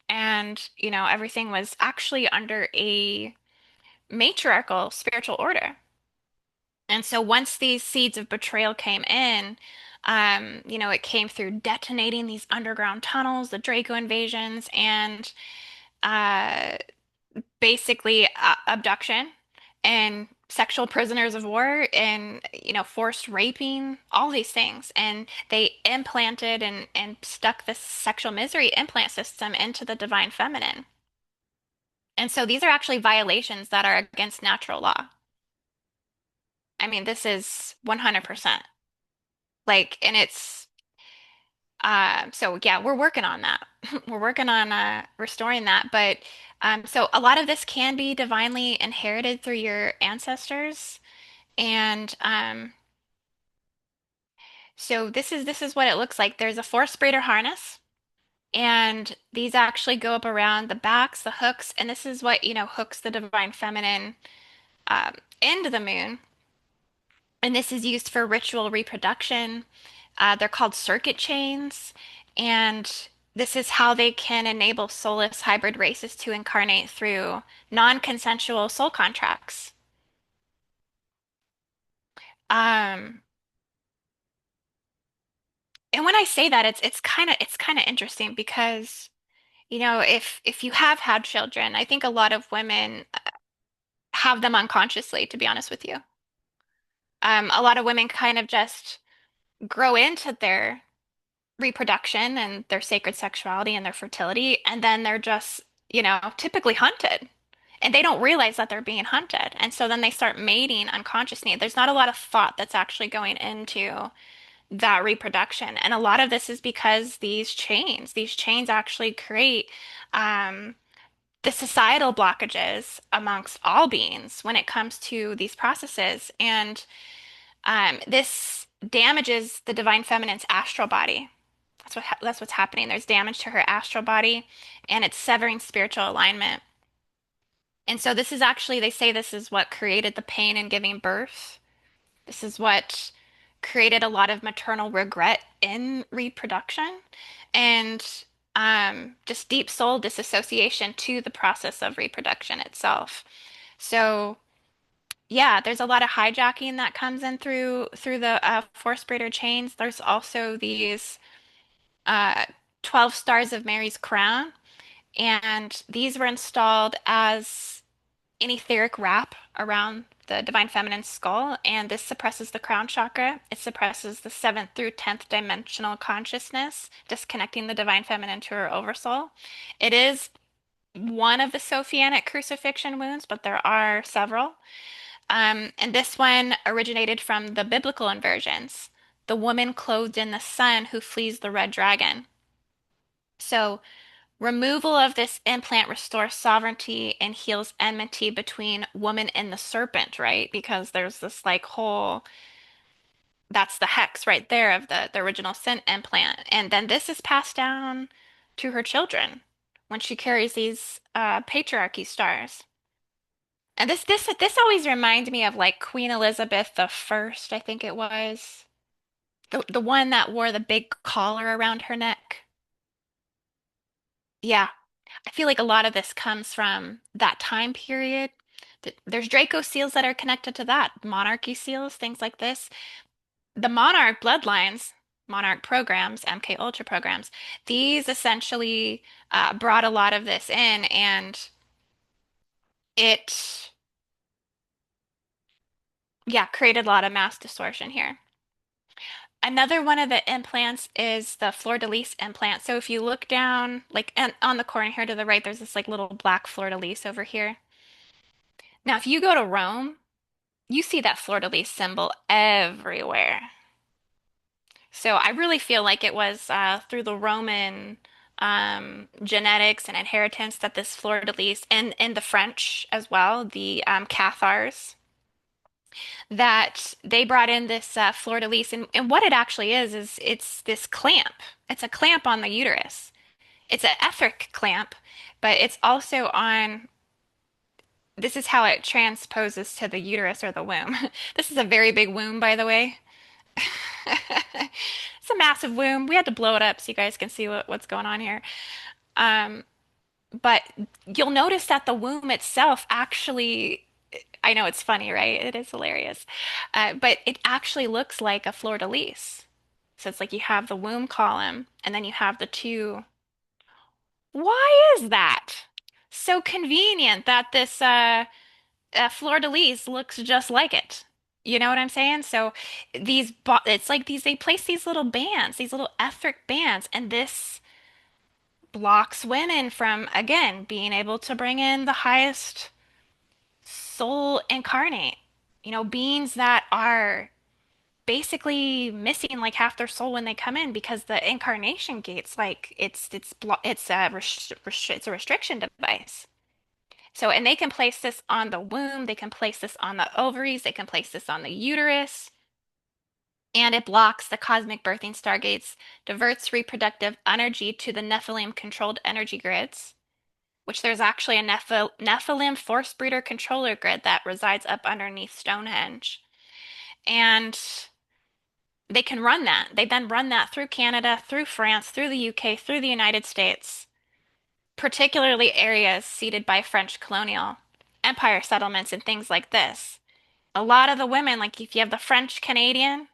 and everything was actually under a matriarchal spiritual order. And so once these seeds of betrayal came in, it came through detonating these underground tunnels, the Draco invasions, and uh, basically abduction and sexual prisoners of war and forced raping, all these things. And they implanted and stuck this sexual misery implant system into the divine feminine. And so these are actually violations that are against natural law. I mean, this is 100%. Like, and it's so yeah, we're working on that. We're working on restoring that. But so a lot of this can be divinely inherited through your ancestors. And so this is what it looks like. There's a force breeder harness, and these actually go up around the backs, the hooks, and this is what, hooks the divine feminine um, into the moon. And this is used for ritual reproduction. They're called circuit chains, and this is how they can enable soulless hybrid races to incarnate through non-consensual soul contracts. Um, and when I say that, it's kind of interesting because if you have had children, I think a lot of women have them unconsciously, to be honest with you. A lot of women kind of just grow into their reproduction and their sacred sexuality and their fertility, and then they're just, typically hunted. And they don't realize that they're being hunted. And so then they start mating unconsciously. There's not a lot of thought that's actually going into that reproduction. And a lot of this is because these chains actually create um, the societal blockages amongst all beings when it comes to these processes. And this damages the divine feminine's astral body. That's what's happening. There's damage to her astral body, and it's severing spiritual alignment. And so this is actually, they say this is what created the pain in giving birth. This is what created a lot of maternal regret in reproduction and just deep soul disassociation to the process of reproduction itself. So yeah, there's a lot of hijacking that comes in through the force breeder chains. There's also these uh, 12 stars of Mary's crown, and these were installed as an etheric wrap around the divine feminine skull, and this suppresses the crown chakra. It suppresses the seventh through 10th dimensional consciousness, disconnecting the divine feminine to her oversoul. It is one of the Sophianic crucifixion wounds, but there are several. And this one originated from the biblical inversions, the woman clothed in the sun who flees the red dragon. So removal of this implant restores sovereignty and heals enmity between woman and the serpent, right? Because there's this like whole, that's the hex right there of the original sin implant. And then this is passed down to her children when she carries these patriarchy stars. And this always reminds me of like Queen Elizabeth the First, I think it was. The one that wore the big collar around her neck. Yeah, I feel like a lot of this comes from that time period. There's Draco seals that are connected to that, monarchy seals, things like this. The monarch bloodlines, monarch programs, MK Ultra programs, these essentially brought a lot of this in, and it, yeah, created a lot of mass distortion here. Another one of the implants is the fleur-de-lis implant. So if you look down, like and on the corner here to the right, there's this like little black fleur-de-lis over here. Now, if you go to Rome, you see that fleur-de-lis symbol everywhere. So I really feel like it was through the Roman genetics and inheritance that this fleur-de-lis, and the French as well, the Cathars, that they brought in this fleur-de-lis. And what it actually is it's this clamp. It's a clamp on the uterus. It's an etheric clamp, but it's also on, this is how it transposes to the uterus or the womb. This is a very big womb, by the way. It's a massive womb. We had to blow it up so you guys can see what's going on here. Um, but you'll notice that the womb itself actually, I know it's funny, right? It is hilarious. But it actually looks like a fleur-de-lis. So it's like you have the womb column and then you have the two. Why is that? So convenient that this fleur-de-lis looks just like it. You know what I'm saying? So it's like these, they place these little bands, these little etheric bands, and this blocks women from, again, being able to bring in the highest soul incarnate. Beings that are basically missing like half their soul when they come in because the incarnation gates, like it's a restriction device. So, and they can place this on the womb, they can place this on the ovaries, they can place this on the uterus, and it blocks the cosmic birthing stargates, diverts reproductive energy to the Nephilim controlled energy grids, which there's actually a Nephilim force breeder controller grid that resides up underneath Stonehenge. And they can run that. They then run that through Canada, through France, through the UK, through the United States, particularly areas ceded by French colonial empire settlements and things like this. A lot of the women, like if you have the French Canadian,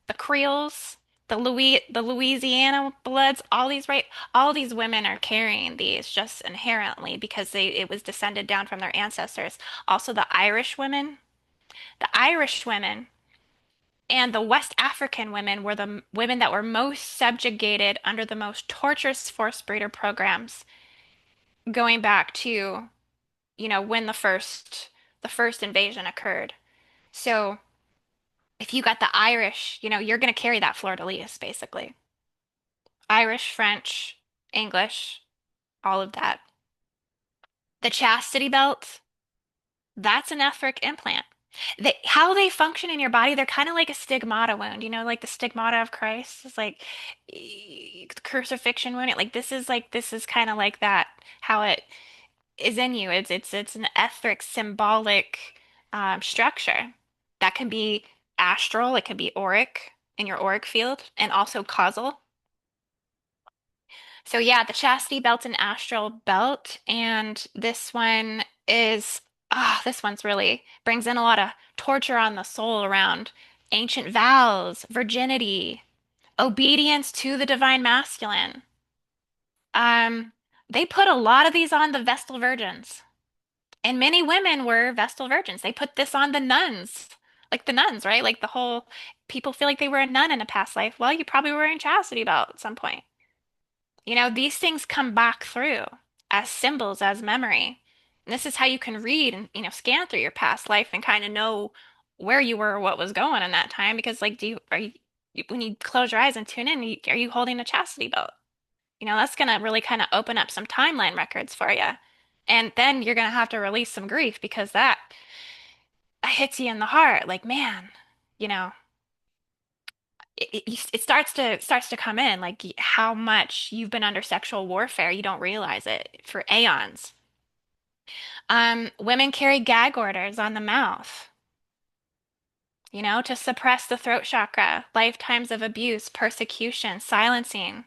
the Creoles, the Louisiana Bloods, all these women are carrying these just inherently because it was descended down from their ancestors. Also the Irish women and the West African women were the women that were most subjugated under the most torturous forced breeder programs going back to, when the first invasion occurred. So if you got the Irish, you're going to carry that fleur-de-lis, basically. Irish, French, English, all of that. The chastity belt, that's an etheric implant. How they function in your body, they're kind of like a stigmata wound, like the stigmata of Christ. It's like the crucifixion wound. This is kind of like that, how it is in you. It's an etheric symbolic structure that can be astral, it can be auric in your auric field, and also causal. So yeah, the chastity belt's an astral belt, and this one's really brings in a lot of torture on the soul around ancient vows, virginity, obedience to the divine masculine. Um, they put a lot of these on the Vestal Virgins, and many women were Vestal Virgins. They put this on the nuns, like the nuns, right? Like the whole people feel like they were a nun in a past life. Well, you probably were wearing chastity belt at some point. These things come back through as symbols, as memory. And this is how you can read and, scan through your past life and kind of know where you were, what was going in that time. Because, like, when you close your eyes and tune in, are you holding a chastity belt? That's going to really kind of open up some timeline records for you. And then you're going to have to release some grief because that hits you in the heart. Like, man, you know, it starts to come in like how much you've been under sexual warfare. You don't realize it for aeons. Women carry gag orders on the mouth, to suppress the throat chakra, lifetimes of abuse, persecution, silencing.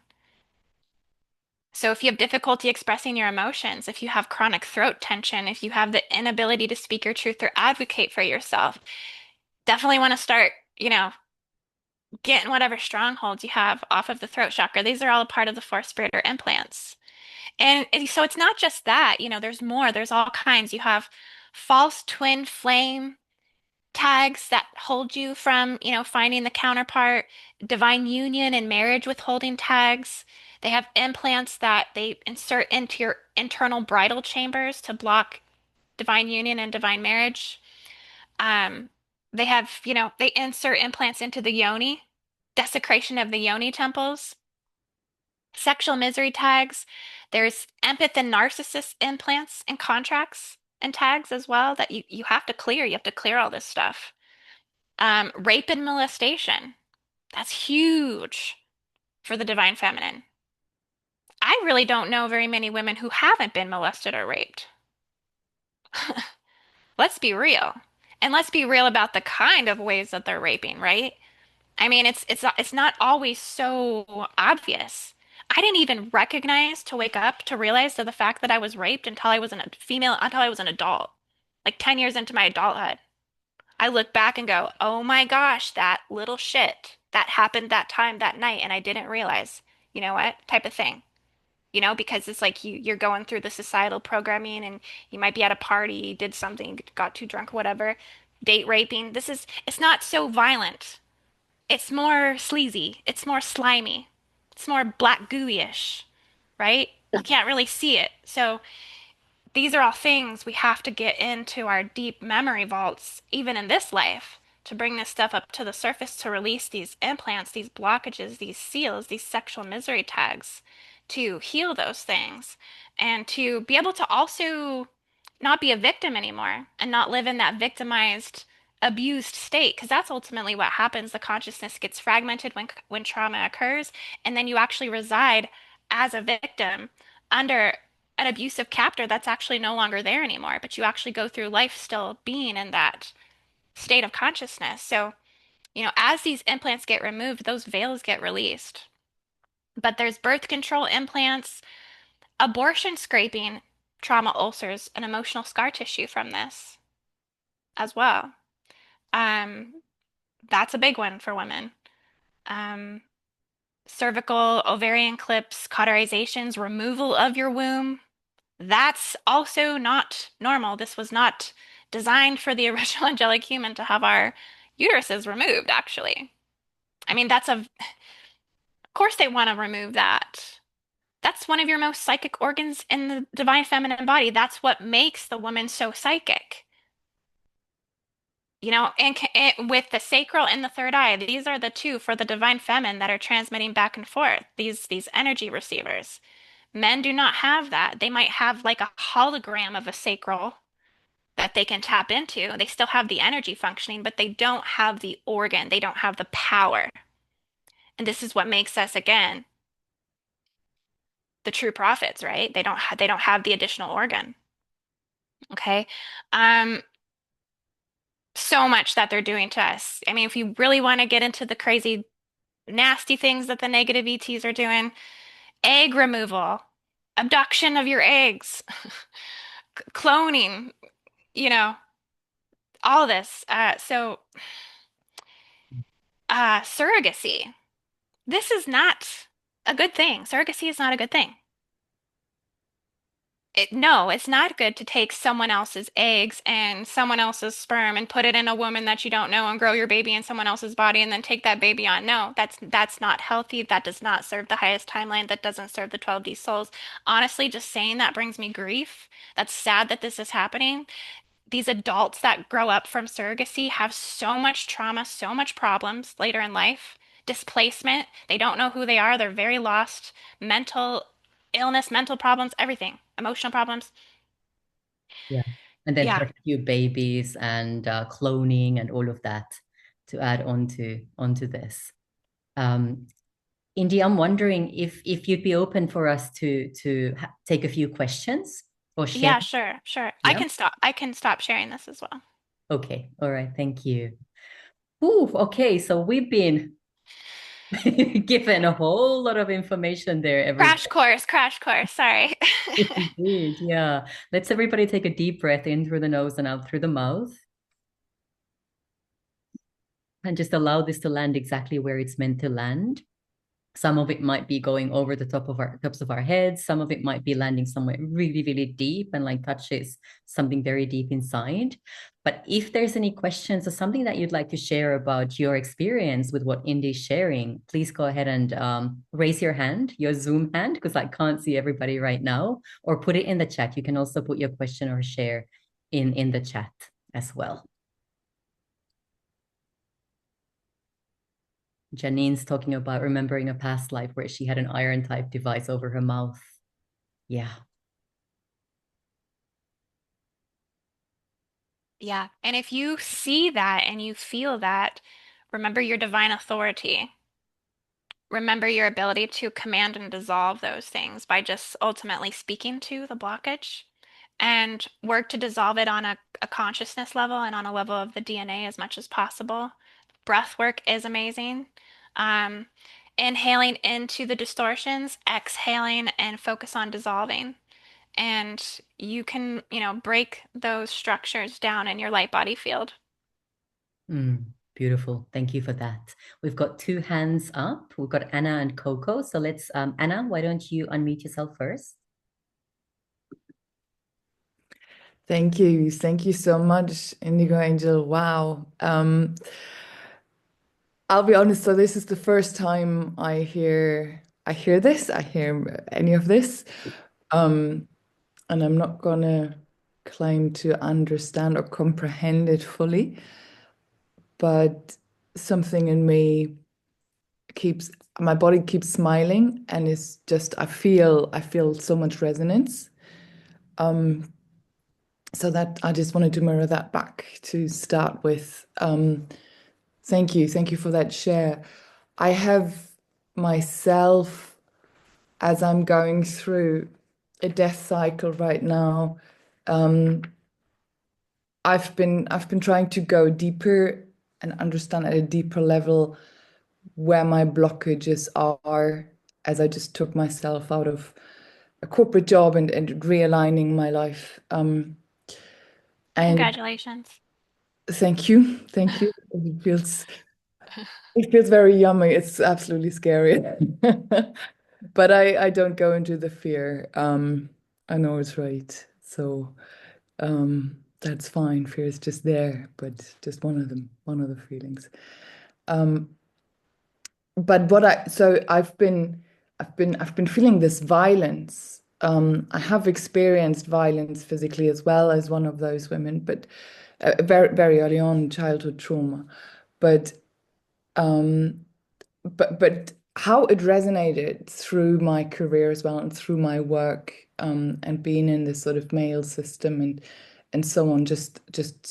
So if you have difficulty expressing your emotions, if you have chronic throat tension, if you have the inability to speak your truth or advocate for yourself, definitely want to start, getting whatever strongholds you have off of the throat chakra. These are all a part of the fourth spirit or implants. And so it's not just that, there's more. There's all kinds. You have false twin flame tags that hold you from, finding the counterpart, divine union and marriage withholding tags. They have implants that they insert into your internal bridal chambers to block divine union and divine marriage. Um, they have, they insert implants into the yoni, desecration of the yoni temples, sexual misery tags. There's empath and narcissist implants and contracts and tags as well that you have to clear. You have to clear all this stuff. Rape and molestation. That's huge for the divine feminine. I really don't know very many women who haven't been molested or raped. Let's be real. And let's be real about the kind of ways that they're raping, right? I mean, it's not always so obvious. I didn't even recognize to wake up to realize the fact that I was raped until I was a female, until I was an adult. Like 10 years into my adulthood. I look back and go, "Oh my gosh, that little shit that happened that time that night and I didn't realize." You know what? Type of thing. Because it's like you're going through the societal programming and you might be at a party, did something, got too drunk, whatever. Date raping. It's not so violent. It's more sleazy. It's more slimy. It's more black gooey-ish, right? You can't really see it. So these are all things we have to get into our deep memory vaults, even in this life, to bring this stuff up to the surface to release these implants, these blockages, these seals, these sexual misery tags, to heal those things, and to be able to also not be a victim anymore and not live in that victimized, abused state, because that's ultimately what happens. The consciousness gets fragmented when trauma occurs, and then you actually reside as a victim under an abusive captor that's actually no longer there anymore, but you actually go through life still being in that state of consciousness. So, as these implants get removed, those veils get released. But there's birth control implants, abortion scraping, trauma ulcers, and emotional scar tissue from this as well. Um, that's a big one for women. Um, cervical, ovarian clips, cauterizations, removal of your womb. That's also not normal. This was not designed for the original angelic human to have our uteruses removed, actually. I mean, of course they want to remove that. That's one of your most psychic organs in the divine feminine body. That's what makes the woman so psychic. And with the sacral and the third eye, these are the two for the divine feminine that are transmitting back and forth, these energy receivers. Men do not have that. They might have like a hologram of a sacral that they can tap into. They still have the energy functioning, but they don't have the organ. They don't have the power. And this is what makes us, again, the true prophets, right? They don't have the additional organ. Okay. Um, so much that they're doing to us. I mean, if you really want to get into the crazy, nasty things that the negative ETs are doing, egg removal, abduction of your eggs, cloning, you know, all this. Surrogacy. This is not a good thing. Surrogacy is not a good thing. No, it's not good to take someone else's eggs and someone else's sperm and put it in a woman that you don't know and grow your baby in someone else's body and then take that baby on. No, that's not healthy. That does not serve the highest timeline. That doesn't serve the 12D souls. Honestly, just saying that brings me grief. That's sad that this is happening. These adults that grow up from surrogacy have so much trauma, so much problems later in life. Displacement, they don't know who they are, they're very lost. Mental illness, mental problems, everything, emotional problems. Yeah. And then Yeah. rescue babies and cloning and all of that to add onto this. Um, Indy, I'm wondering if you'd be open for us to take a few questions or share. Yeah, sure, sure. I Yeah. can stop. I can stop sharing this as well. Okay. All right. Thank you. Ooh, okay. So we've been given a whole lot of information there, everybody. Crash course, crash course. Sorry. Indeed. Yeah. Let's everybody take a deep breath in through the nose and out through the mouth. And just allow this to land exactly where it's meant to land. Some of it might be going over the tops of our heads. Some of it might be landing somewhere really, really deep and like touches something very deep inside. But if there's any questions or something that you'd like to share about your experience with what Indy's sharing, please go ahead and raise your hand, your Zoom hand, because I can't see everybody right now, or put it in the chat. You can also put your question or share in the chat as well. Janine's talking about remembering a past life where she had an iron type device over her mouth. Yeah. Yeah. And if you see that and you feel that, remember your divine authority. Remember your ability to command and dissolve those things by just ultimately speaking to the blockage and work to dissolve it on a consciousness level and on a level of the DNA as much as possible. Breath work is amazing. Um, Inhaling into the distortions, exhaling and focus on dissolving. And you can, break those structures down in your light body field. Beautiful. Thank you for that. We've got two hands up. We've got Anna and Coco. So let's, Anna, why don't you unmute yourself first? Thank you. Thank you so much, Indigo Angel. Wow. I'll be honest, so this is the first time I hear this, I hear any of this. Um, and I'm not gonna claim to understand or comprehend it fully, but something in me keeps my body keeps smiling and it's just I feel so much resonance. Um, so that I just wanted to mirror that back to start with. Thank you for that share. I have myself, as I'm going through a death cycle right now, um, I've been trying to go deeper and understand at a deeper level where my blockages are as I just took myself out of a corporate job and realigning my life. And Congratulations. thank you, thank you. It feels very yummy. It's absolutely scary. But I don't go into the fear. I know it's right. So that's fine. Fear is just there, but just one of them, one of the feelings. Um, but what I so I've been feeling this violence. I have experienced violence physically as well as one of those women, but very very early on, childhood trauma. But um, but how it resonated through my career as well and through my work, and being in this sort of male system and so on, just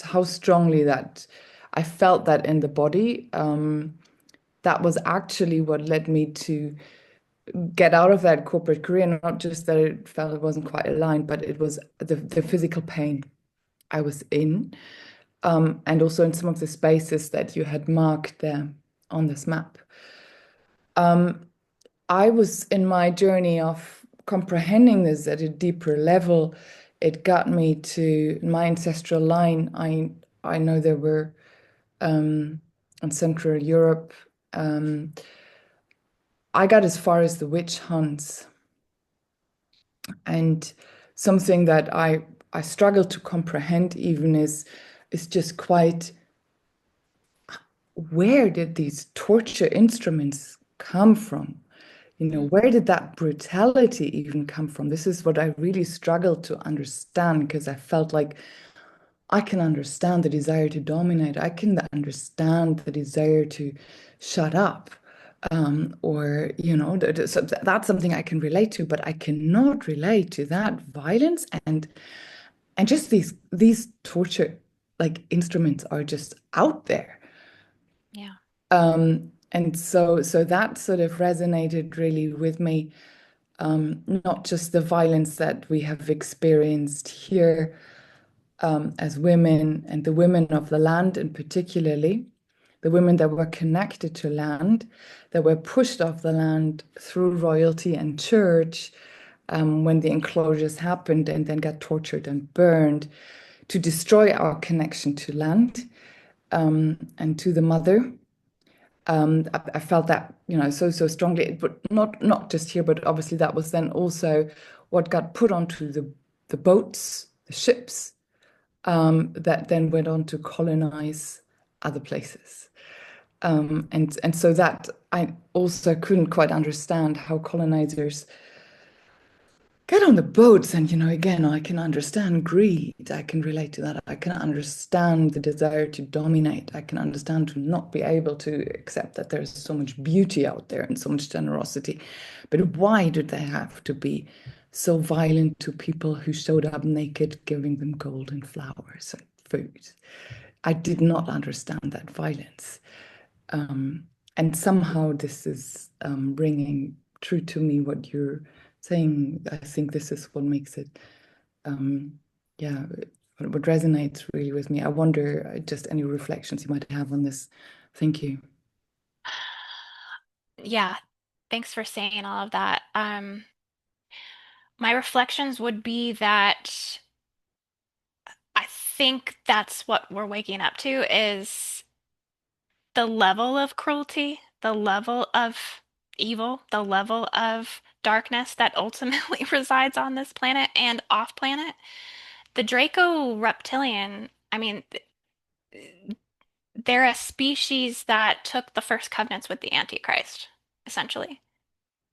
how strongly that I felt that in the body. That was actually what led me to get out of that corporate career. Not just that it felt it wasn't quite aligned, but it was the physical pain I was in, and also in some of the spaces that you had marked there on this map. Um, I was in my journey of comprehending this at a deeper level. It got me to my ancestral line. I know there were, in Central Europe. Um, I got as far as the witch hunts, and something that I struggle to comprehend even is just quite, where did these torture instruments come from? You know, where did that brutality even come from? This is what I really struggled to understand, because I felt like I can understand the desire to dominate. I can understand the desire to shut up. Or, you know, so that's something I can relate to, but I cannot relate to that violence and just these torture like instruments are just out there. Yeah. And so that sort of resonated really with me. Not just the violence that we have experienced here, as women, and the women of the land, and particularly the women that were connected to land, that were pushed off the land through royalty and church, when the enclosures happened, and then got tortured and burned to destroy our connection to land, and to the mother. I felt that, you know, so strongly, but not just here, but obviously that was then also what got put onto the boats, the ships, that then went on to colonize other places. And so that I also couldn't quite understand how colonizers get on the boats. And, you know, again, I can understand greed. I can relate to that. I can understand the desire to dominate. I can understand to not be able to accept that there's so much beauty out there and so much generosity. But why did they have to be so violent to people who showed up naked, giving them gold and flowers and food? I did not understand that violence. And somehow this is ringing true to me what you're saying. I think this is what makes it, yeah, what resonates really with me. I wonder just any reflections you might have on this. Thank you. Yeah. Thanks for saying all of that. My reflections would be that I think that's what we're waking up to is the level of cruelty, the level of evil, the level of darkness that ultimately resides on this planet and off planet. The Draco reptilian, I mean, they're a species that took the first covenants with the Antichrist, essentially.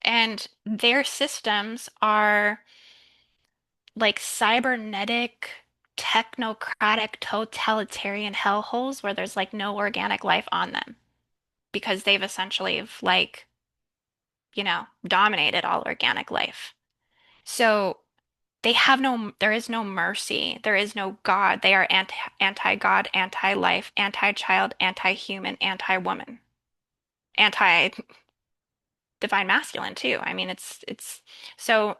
And their systems are like cybernetic, technocratic, totalitarian hellholes where there's like no organic life on them because they've essentially like, dominated all organic life. So there is no mercy. There is no God. They are anti-God, anti-life, anti-child, anti-human, anti-woman, anti-divine masculine too. I mean, it's so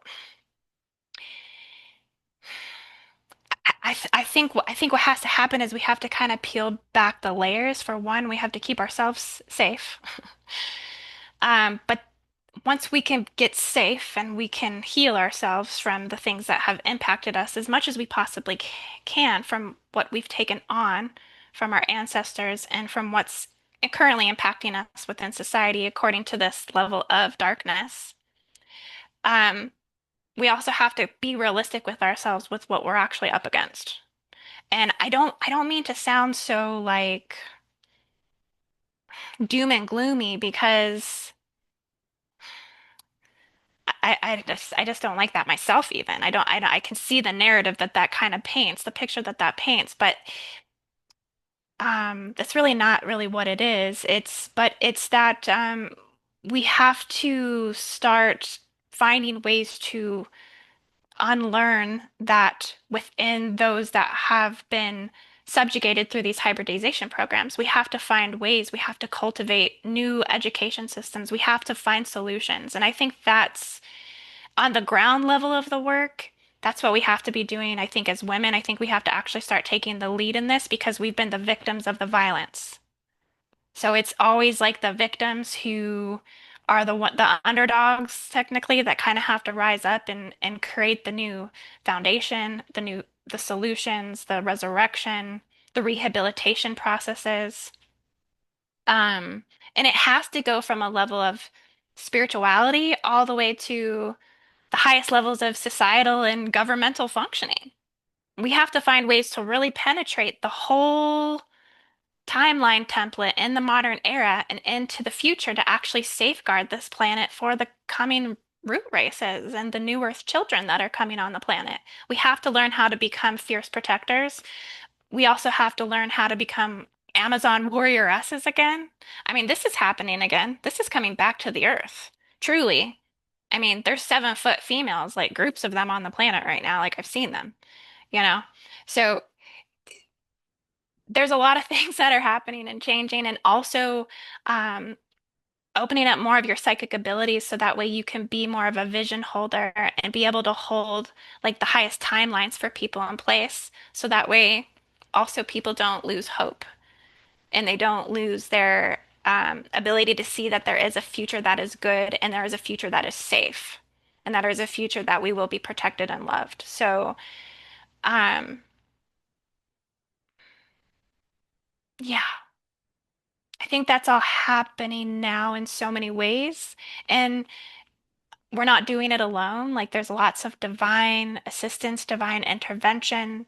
I think what has to happen is we have to kind of peel back the layers. For one, we have to keep ourselves safe. But once we can get safe and we can heal ourselves from the things that have impacted us as much as we possibly can from what we've taken on from our ancestors and from what's currently impacting us within society according to this level of darkness. Um, we also have to be realistic with ourselves with what we're actually up against. And I don't mean to sound so like doom and gloomy because I just don't like that myself even. I can see the narrative that that kind of paints, the picture that that paints, but that's really not really what it is. But it's that we have to start finding ways to unlearn that within those that have been subjugated through these hybridization programs. We have to find ways, we have to cultivate new education systems, we have to find solutions. And I think that's on the ground level of the work. That's what we have to be doing, I think, as women. I think we have to actually start taking the lead in this because we've been the victims of the violence. So it's always like the victims who are the underdogs technically that kind of have to rise up and create the new foundation, the solutions, the resurrection, the rehabilitation processes. And it has to go from a level of spirituality all the way to the highest levels of societal and governmental functioning. We have to find ways to really penetrate the whole timeline template in the modern era and into the future to actually safeguard this planet for the coming root races and the new Earth children that are coming on the planet. We have to learn how to become fierce protectors. We also have to learn how to become Amazon warrioresses again. I mean, this is happening again. This is coming back to the Earth. Truly. I mean, there's 7-foot females, like groups of them on the planet right now. Like I've seen them, you know? So there's a lot of things that are happening and changing, and also um, opening up more of your psychic abilities so that way you can be more of a vision holder and be able to hold like the highest timelines for people in place. So that way also people don't lose hope and they don't lose their ability to see that there is a future that is good and there is a future that is safe and that there is a future that we will be protected and loved. So, um, yeah. I think that's all happening now in so many ways. And we're not doing it alone. Like there's lots of divine assistance, divine intervention,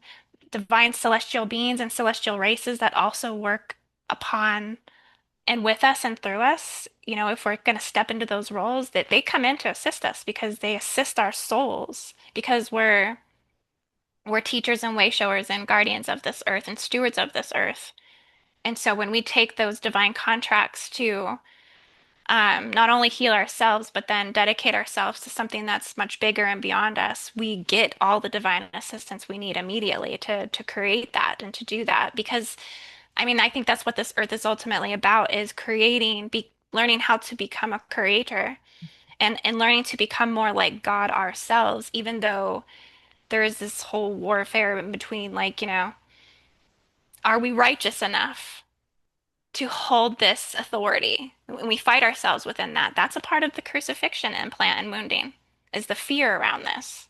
divine celestial beings and celestial races that also work upon and with us and through us. You know, if we're going to step into those roles, that they come in to assist us because they assist our souls because we're teachers and way showers and guardians of this earth and stewards of this earth. And so when we take those divine contracts to not only heal ourselves, but then dedicate ourselves to something that's much bigger and beyond us, we get all the divine assistance we need immediately to create that and to do that. Because I mean, I think that's what this earth is ultimately about is creating, learning how to become a creator and learning to become more like God ourselves, even though there is this whole warfare in between, like, are we righteous enough to hold this authority? When we fight ourselves within that, that's a part of the crucifixion implant and wounding, is the fear around this.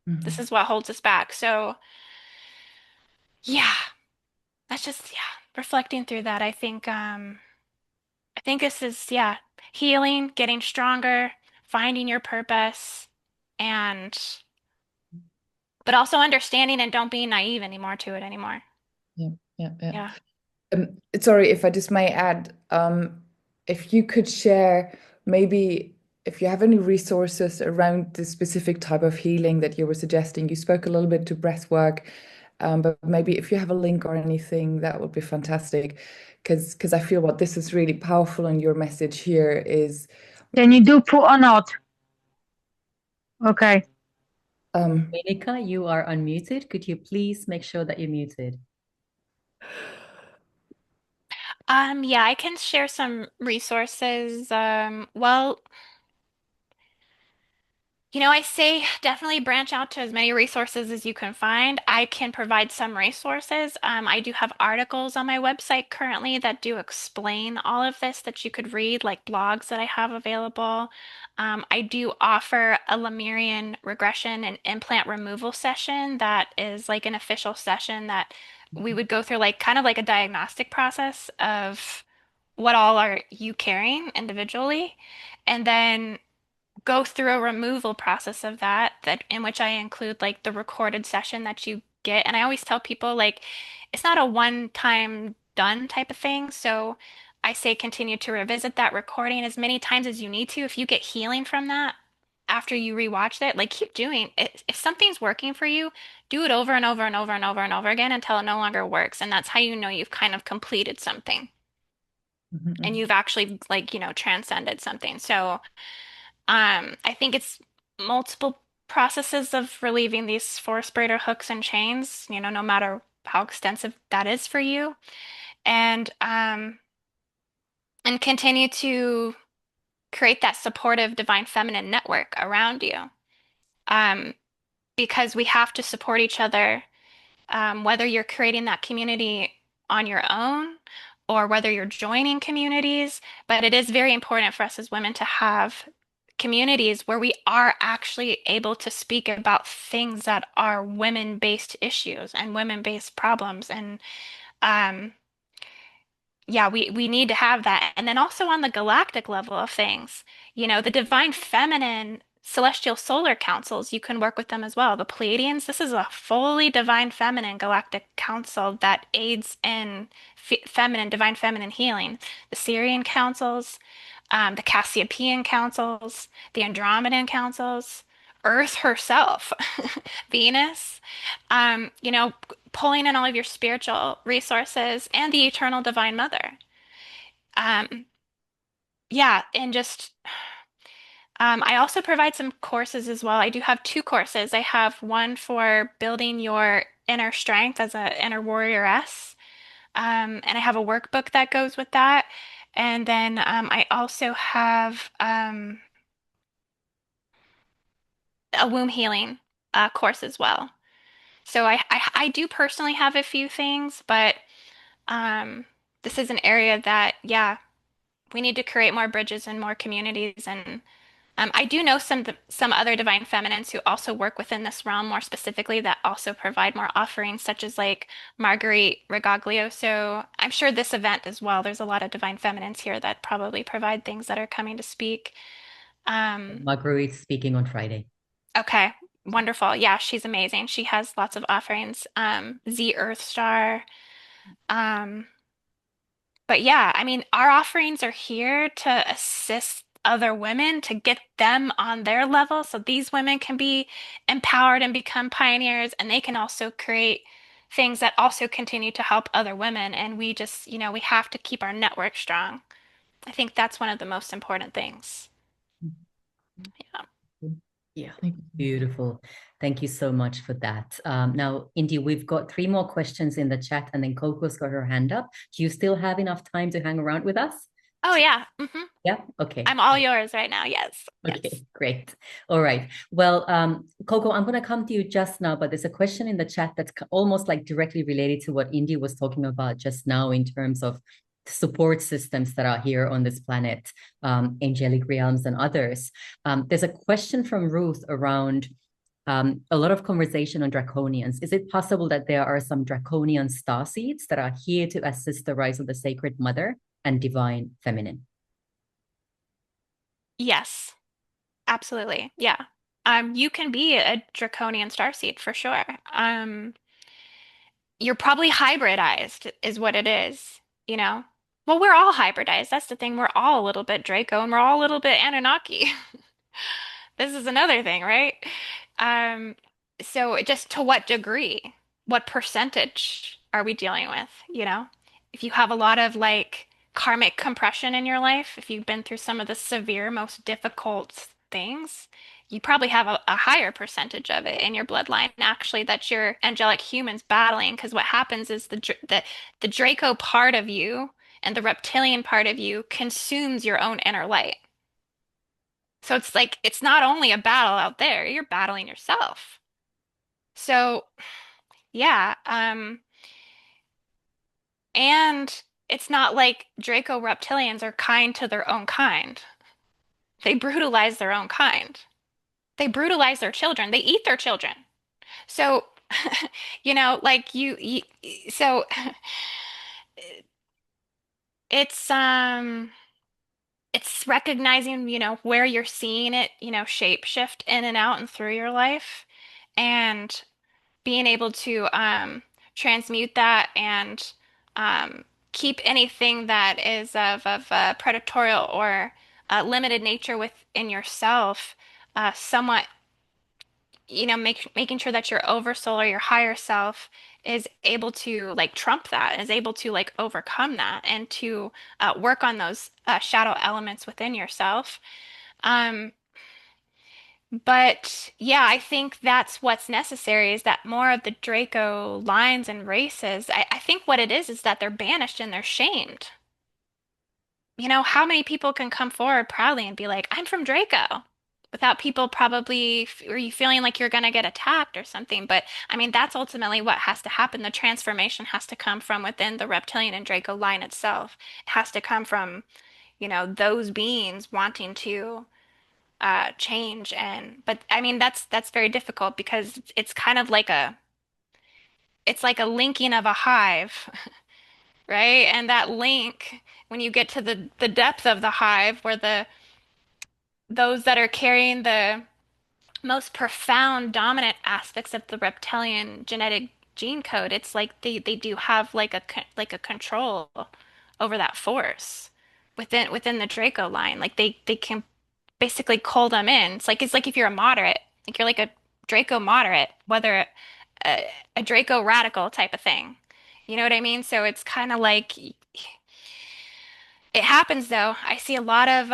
This Mhm. is what holds us back. So, yeah, that's just, yeah, reflecting through that. I think this is, yeah, healing, getting stronger, finding your purpose, and but also understanding and don't be naive anymore to it anymore. Yeah, yeah, yeah. Yeah. Sorry if I just may add, if you could share maybe if you have any resources around the specific type of healing that you were suggesting. You spoke a little bit to breath work, but maybe if you have a link or anything, that would be fantastic. Because I feel what this is really powerful, and your message here is Can you do pull or not? Okay. Monica, you are unmuted. Could you please make sure that you're muted? Yeah, I can share some resources. Well, I say definitely branch out to as many resources as you can find. I can provide some resources. I do have articles on my website currently that do explain all of this that you could read, like blogs that I have available. I do offer a Lemurian regression and implant removal session that is like an official session that we would go through, like kind of like a diagnostic process of what all are you carrying individually, and then go through a removal process of that in which I include like the recorded session that you get. And I always tell people like it's not a one-time done type of thing. So I say continue to revisit that recording as many times as you need to. If you get healing from that after you rewatch it, like keep doing it. If something's working for you, do it over and over and over and over and over again until it no longer works. And that's how you know you've kind of completed something and Mhm, you've actually like, transcended something. So I think it's multiple processes of relieving these force braider hooks and chains, no matter how extensive that is for you. And continue to create that supportive divine feminine network around you. Um, because we have to support each other, whether you're creating that community on your own or whether you're joining communities. But it is very important for us as women to have communities where we are actually able to speak about things that are women-based issues and women-based problems. And um, yeah, we need to have that. And then also on the galactic level of things, the divine feminine celestial solar councils, you can work with them as well. The Pleiadians, this is a fully divine feminine galactic council that aids in divine feminine healing. The Syrian councils, the Cassiopean councils, the Andromedan councils, Earth herself, Venus, pulling in all of your spiritual resources and the eternal divine mother. Um, yeah, and just I also provide some courses as well. I do have two courses. I have one for building your inner strength as an inner warrioress, and I have a workbook that goes with that. And then I also have a womb healing course as well. So I do personally have a few things, but um, this is an area that, yeah, we need to create more bridges and more communities. And I do know some other divine feminines who also work within this realm more specifically that also provide more offerings, such as like Marguerite Regaglio. So I'm sure this event as well, there's a lot of divine feminines here that probably provide things that are coming to speak. Um, Marguerite speaking on Friday. okay, wonderful. Yeah, she's amazing. She has lots of offerings. Z Earth Star. Um, But yeah, I mean, our offerings are here to assist other women to get them on their level so these women can be empowered and become pioneers, and they can also create things that also continue to help other women. And we just, we have to keep our network strong. I think that's one of the most important things. Yeah. Yeah, Thank you. beautiful. Thank you so much for that. Now, Indy, we've got three more questions in the chat, and then Coco's got her hand up. Do you still have enough time to hang around with us? Oh yeah. Yeah. Okay. I'm all yours right now. Yes. Yes. Okay, great. All right. Well, Coco, I'm going to come to you just now, but there's a question in the chat that's almost like directly related to what Indy was talking about just now in terms of support systems that are here on this planet, angelic realms and others. There's a question from Ruth around a lot of conversation on draconians. Is it possible that there are some draconian starseeds that are here to assist the rise of the sacred mother and divine feminine? Yes. Absolutely. Yeah. You can be a draconian starseed for sure. You're probably hybridized, is what it is, you know? Well, we're all hybridized. That's the thing. We're all a little bit Draco and we're all a little bit Anunnaki. This is another thing, right? Um, so just to what degree, what percentage are we dealing with, you know? If you have a lot of like karmic compression in your life, if you've been through some of the severe, most difficult things, you probably have a higher percentage of it in your bloodline, actually, that your angelic humans battling. Because what happens is the Draco part of you and the reptilian part of you consumes your own inner light. So it's like it's not only a battle out there, you're battling yourself. So yeah, and it's not like Draco reptilians are kind to their own kind. They brutalize their own kind. They brutalize their children. They eat their children. So, like so it's it's recognizing, where you're seeing it, shape shift in and out and through your life and being able to transmute that and keep anything that is of predatorial or limited nature within yourself somewhat, making sure that your oversoul or your higher self is able to like trump that, is able to like overcome that and to work on those shadow elements within yourself. Um, but yeah, I think that's what's necessary is that more of the Draco lines and races. I think what it is that they're banished and they're shamed. How many people can come forward proudly and be like, I'm from Draco, without people probably, or you feeling like you're going to get attacked or something. But I mean, that's ultimately what has to happen. The transformation has to come from within the reptilian and Draco line itself. It has to come from, those beings wanting to change. But I mean, that's very difficult because it's kind of like it's like a linking of a hive, right? And that link, when you get to the depth of the hive where those that are carrying most profound dominant aspects of the reptilian genetic gene code. It's like they do have like like a control over that force within the Draco line. Like they can basically call them in. It's like if you're a moderate, like you're like a Draco moderate, whether a Draco radical type of thing. You know what I mean? So it's kind of like it happens though. I see a lot of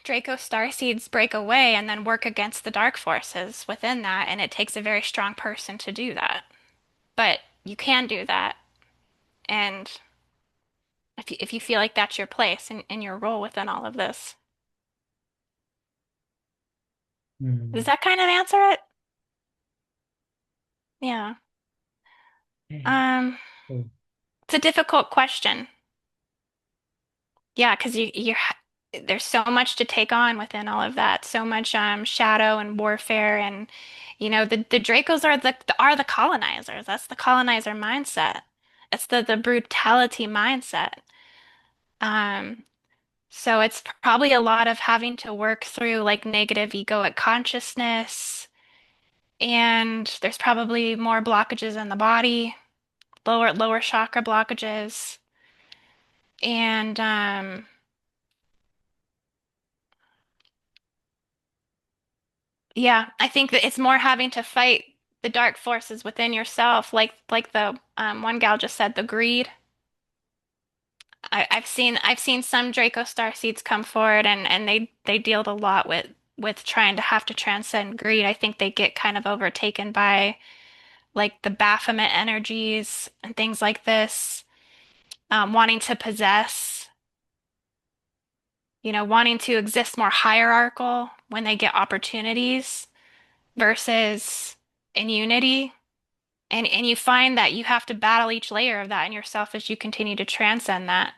Draco starseeds break away and then work against the dark forces within that, and it takes a very strong person to do that. But you can do that, and if you feel like that's your place and your role within all of this, does Mm. that kind of answer it? Yeah. Okay. Um, Cool. it's a difficult question. Yeah, because there's so much to take on within all of that. So much shadow and warfare, and the Dracos are the colonizers. That's the colonizer mindset. It's the brutality mindset. Um, so it's probably a lot of having to work through like negative egoic consciousness, and there's probably more blockages in the body, lower chakra blockages, and yeah, I think that it's more having to fight the dark forces within yourself, like the one gal just said, the greed. I've seen some Draco star seeds come forward, and they deal a lot with trying to have to transcend greed. I think they get kind of overtaken by like the Baphomet energies and things like this, wanting to possess, wanting to exist more hierarchical when they get opportunities versus in unity. And you find that you have to battle each layer of that in yourself as you continue to transcend that,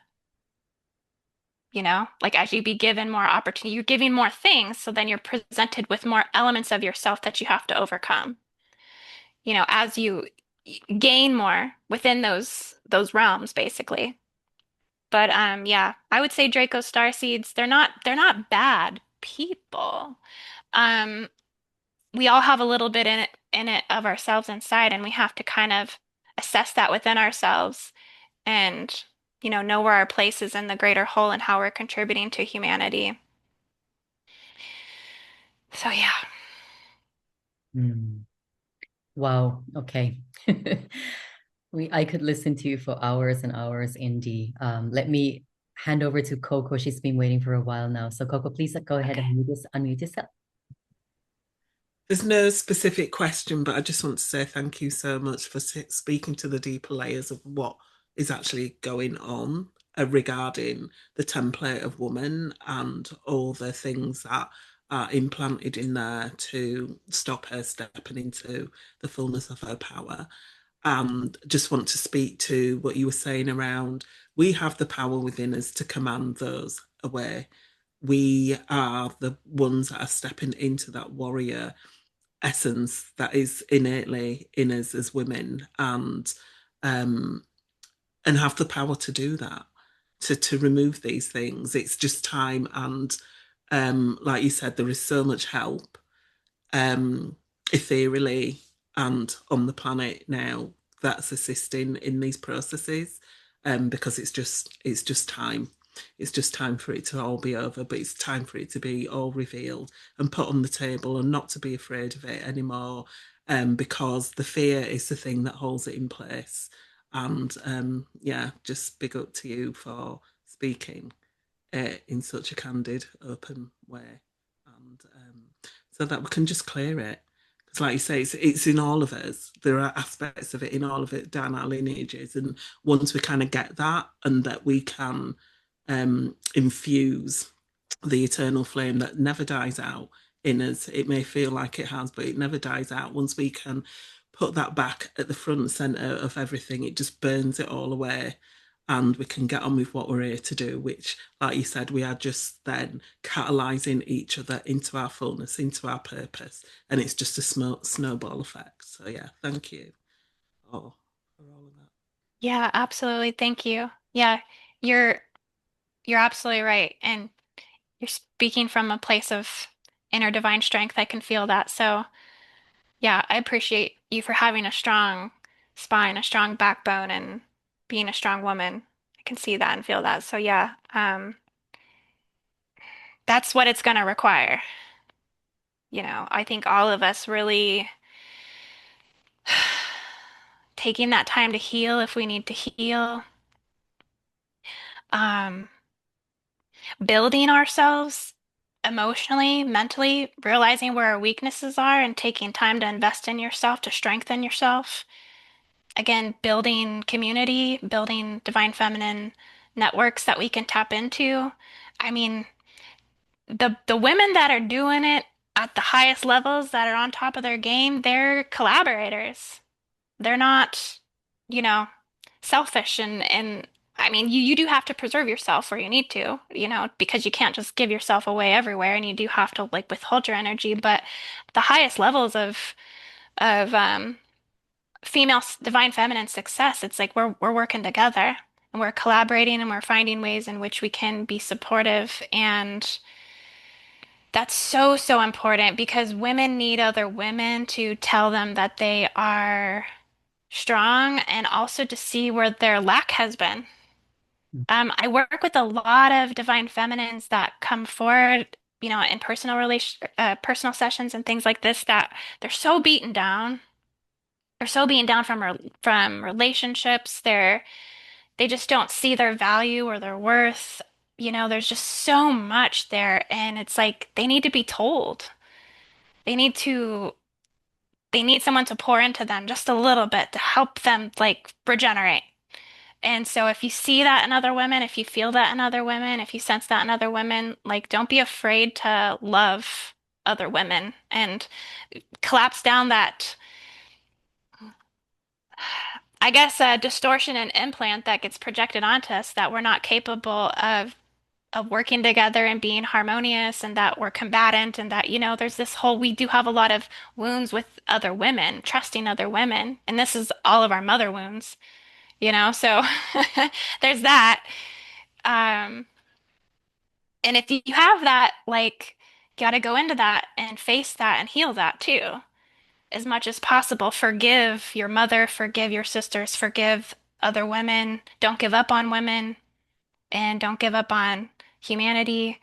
like as you be given more opportunity, you're giving more things, so then you're presented with more elements of yourself that you have to overcome, as you gain more within those realms, basically. But yeah, I would say Draco starseeds, they're not bad people. Um, we all have a little bit in it of ourselves inside, and we have to kind of assess that within ourselves and know where our place is in the greater whole and how we're contributing to humanity. So yeah. Mm. Wow. Okay. I could listen to you for hours and hours, Indy. Let me hand over to Coco. She's been waiting for a while now. So Coco, please go ahead Okay. and unmute yourself. There's no specific question, but I just want to say thank you so much for speaking to the deeper layers of what is actually going on regarding the template of woman and all the things that are implanted in there to stop her stepping into the fullness of her power. And just want to speak to what you were saying around we have the power within us to command those away. We are the ones that are stepping into that warrior essence that is innately in us as women, um and have the power to do that, to remove these things. It's just time, and like you said, there is so much help, um ethereally and on the planet now, that's assisting in these processes, because it's just time. It's just time for it to all be over, but it's time for it to be all revealed and put on the table, and not to be afraid of it anymore, because the fear is the thing that holds it in place. And yeah, just big up to you for speaking in such a candid, open way, and so that we can just clear it. Because, like you say, it's in all of us. There are aspects of it in all of it down our lineages, and once we kind of get that, and that we can infuse the eternal flame that never dies out in us. It may feel like it has, but it never dies out. Once we can put that back at the front and center of everything, it just burns it all away, and we can get on with what we're here to do, which, like you said, we are just then catalyzing each other into our fullness, into our purpose, and it's just a snowball effect. So yeah, thank you for all of that. Yeah, absolutely. Thank you. Yeah, you're you're absolutely right. And you're speaking from a place of inner divine strength. I can feel that. So yeah, I appreciate you for having a strong spine, a strong backbone, and being a strong woman. I can see that and feel that. So yeah, that's what it's going to require. I think all of us really taking that time to heal if we need to heal, um, building ourselves emotionally, mentally, realizing where our weaknesses are and taking time to invest in yourself to strengthen yourself. Again, building community, building divine feminine networks that we can tap into. I mean, the women that are doing it at the highest levels that are on top of their game, they're collaborators. They're not, you know, selfish and I mean you do have to preserve yourself where you need to, because you can't just give yourself away everywhere and you do have to like withhold your energy, but the highest levels of female divine feminine success, it's like we're working together and we're collaborating and we're finding ways in which we can be supportive, and that's so so important because women need other women to tell them that they are strong and also to see where their lack has been. I work with a lot of divine feminines that come forward, in personal sessions and things like this that they're so beaten down. They're so beaten down from relationships. They just don't see their value or their worth. There's just so much there, and it's like they need to be told. They need to they need someone to pour into them just a little bit to help them like regenerate. And so if you see that in other women, if you feel that in other women, if you sense that in other women, like don't be afraid to love other women and collapse down that, I guess, distortion and implant that gets projected onto us that we're not capable of working together and being harmonious and that we're combatant and that, there's this whole, we do have a lot of wounds with other women, trusting other women. And this is all of our mother wounds, so there's that. Um, and if you have that, like, you got to go into that and face that and heal that too, as much as possible. Forgive your mother, forgive your sisters, forgive other women. Don't give up on women and don't give up on humanity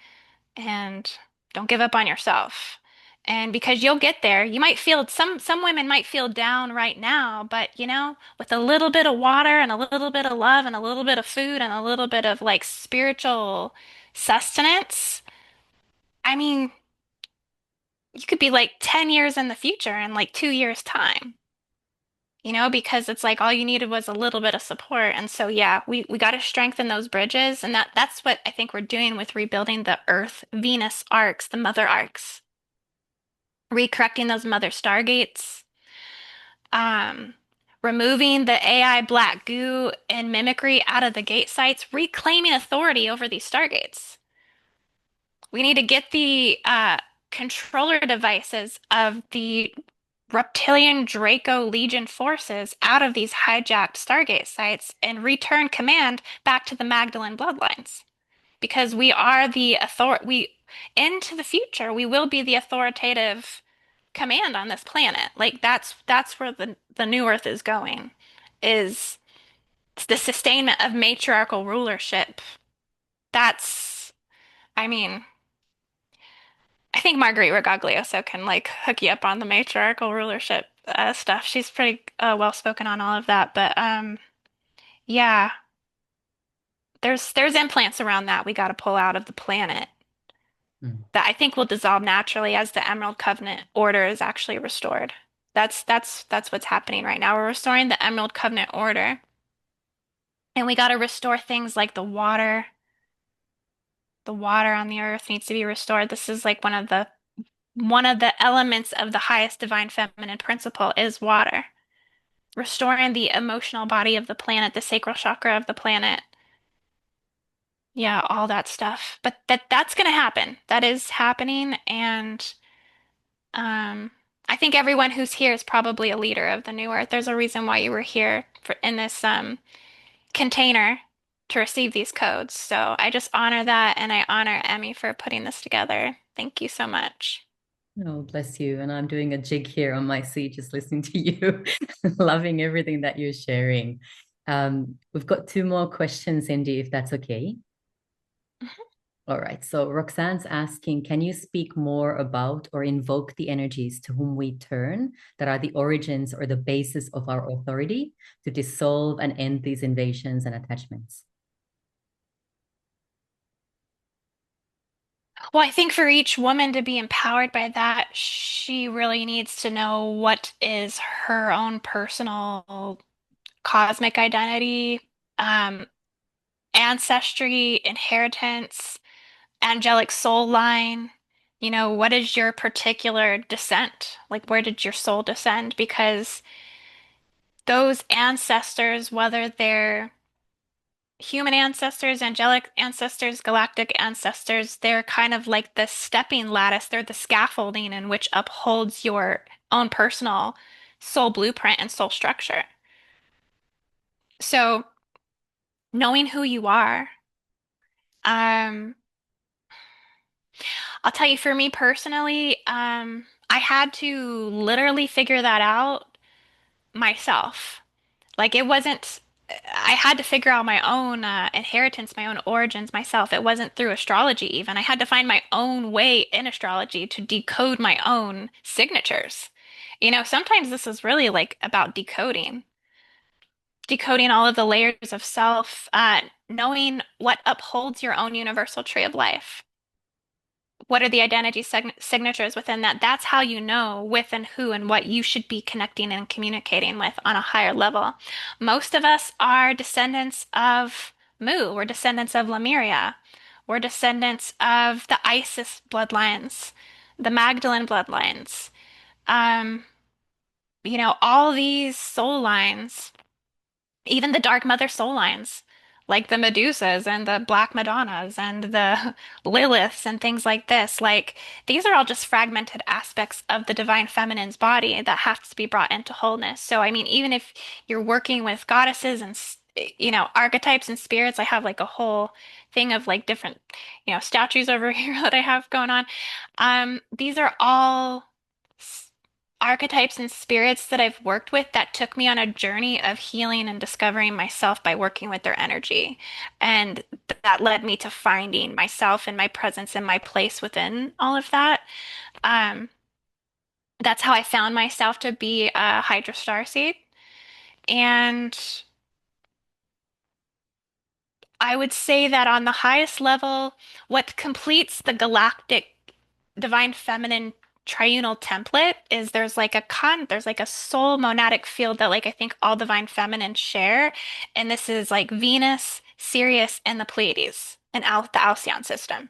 and don't give up on yourself. And because you'll get there, you might feel some women might feel down right now, but with a little bit of water and a little bit of love and a little bit of food and a little bit of like spiritual sustenance, I mean, you could be like 10 years in the future in like 2 years' time. Because it's like all you needed was a little bit of support. And so yeah, we got to strengthen those bridges. And that's what I think we're doing with rebuilding the Earth, Venus arcs, the mother arcs, recorrecting those mother stargates, um, removing the AI black goo and mimicry out of the gate sites, reclaiming authority over these stargates. We need to get the controller devices of the reptilian Draco Legion forces out of these hijacked Stargate sites and return command back to the Magdalene bloodlines. Because we are the into the future, we will be the authoritative command on this planet. Like that's where the new Earth is going, is the sustainment of matriarchal rulership. That's, I mean, I think Marguerite Regaglioso can like hook you up on the matriarchal rulership stuff. She's pretty well spoken on all of that. But yeah, there's implants around that we got to pull out of the planet that I think will dissolve naturally as the Emerald Covenant order is actually restored. That's what's happening right now. We're restoring the Emerald Covenant order, and we got to restore things like the water. The water on the earth needs to be restored. This is like one of the elements of the highest divine feminine principle is water. Restoring the emotional body of the planet, the sacral chakra of the planet. Yeah, all that stuff. But that's going to happen. That is happening, and um I think everyone who's here is probably a leader of the new earth. There's a reason why you were here in this container to receive these codes. So I just honor that, and I honor Emmy for putting this together. Thank you so much. Oh, bless you. And I'm doing a jig here on my seat, just listening to you, loving everything that you're sharing. We've got two more questions, Cindy, if that's okay. All right. So Roxanne's asking, can you speak more about or invoke the energies to whom we turn that are the origins or the basis of our authority to dissolve and end these invasions and attachments? Well, I think for each woman to be empowered by that, she really needs to know what is her own personal cosmic identity, um, ancestry, inheritance, angelic soul line. You know, what is your particular descent? Like, where did your soul descend? Because those ancestors, whether they're human ancestors, angelic ancestors, galactic ancestors, they're kind of like the stepping lattice. They're the scaffolding in which upholds your own personal soul blueprint and soul structure. So, knowing who you are, um, I'll tell you, for me personally, I had to literally figure that out myself. Like it wasn't, I had to figure out my own inheritance, my own origins myself. It wasn't through astrology even. I had to find my own way in astrology to decode my own signatures. You know, sometimes this is really like about decoding all of the layers of self, knowing what upholds your own universal tree of life. What are the identity signatures within that? That's how you know with and who and what you should be connecting and communicating with on a higher level. Most of us are descendants of Mu. We're descendants of Lemuria. We're descendants of the Isis bloodlines, the Magdalene bloodlines. Um, you know, all these soul lines, even the Dark Mother soul lines, like the Medusas and the Black Madonnas and the Liliths and things like this. Like these are all just fragmented aspects of the divine feminine's body that have to be brought into wholeness. So, I mean, even if you're working with goddesses and you know, archetypes and spirits, I have like a whole thing of like different, you know, statues over here that I have going on. These are all archetypes and spirits that I've worked with that took me on a journey of healing and discovering myself by working with their energy. And that led me to finding myself and my presence and my place within all of that. Um, that's how I found myself to be a Hydra Starseed. And I would say that on the highest level, what completes the galactic divine feminine triunal template is there's like a soul monadic field that like I think all divine feminine share. And this is like Venus, Sirius, and the Pleiades and Al the Alcyon system.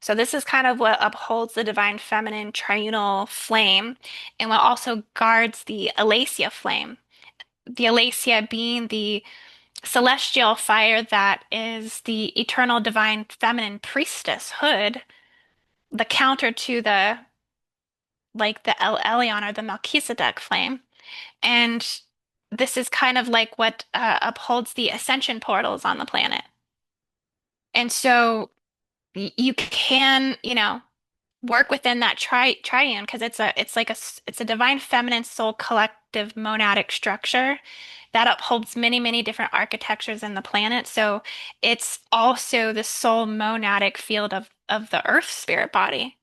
So this is kind of what upholds the divine feminine triunal flame and what also guards the Alasia flame. The Alasia being the celestial fire that is the eternal divine feminine priestesshood, the counter to the like the El Elyon or the Melchizedek flame. And this is kind of like what upholds the ascension portals on the planet. And so you can, you know, work within that triune because it's a divine feminine soul collective monadic structure that upholds many different architectures in the planet. So it's also the soul monadic field of the earth spirit body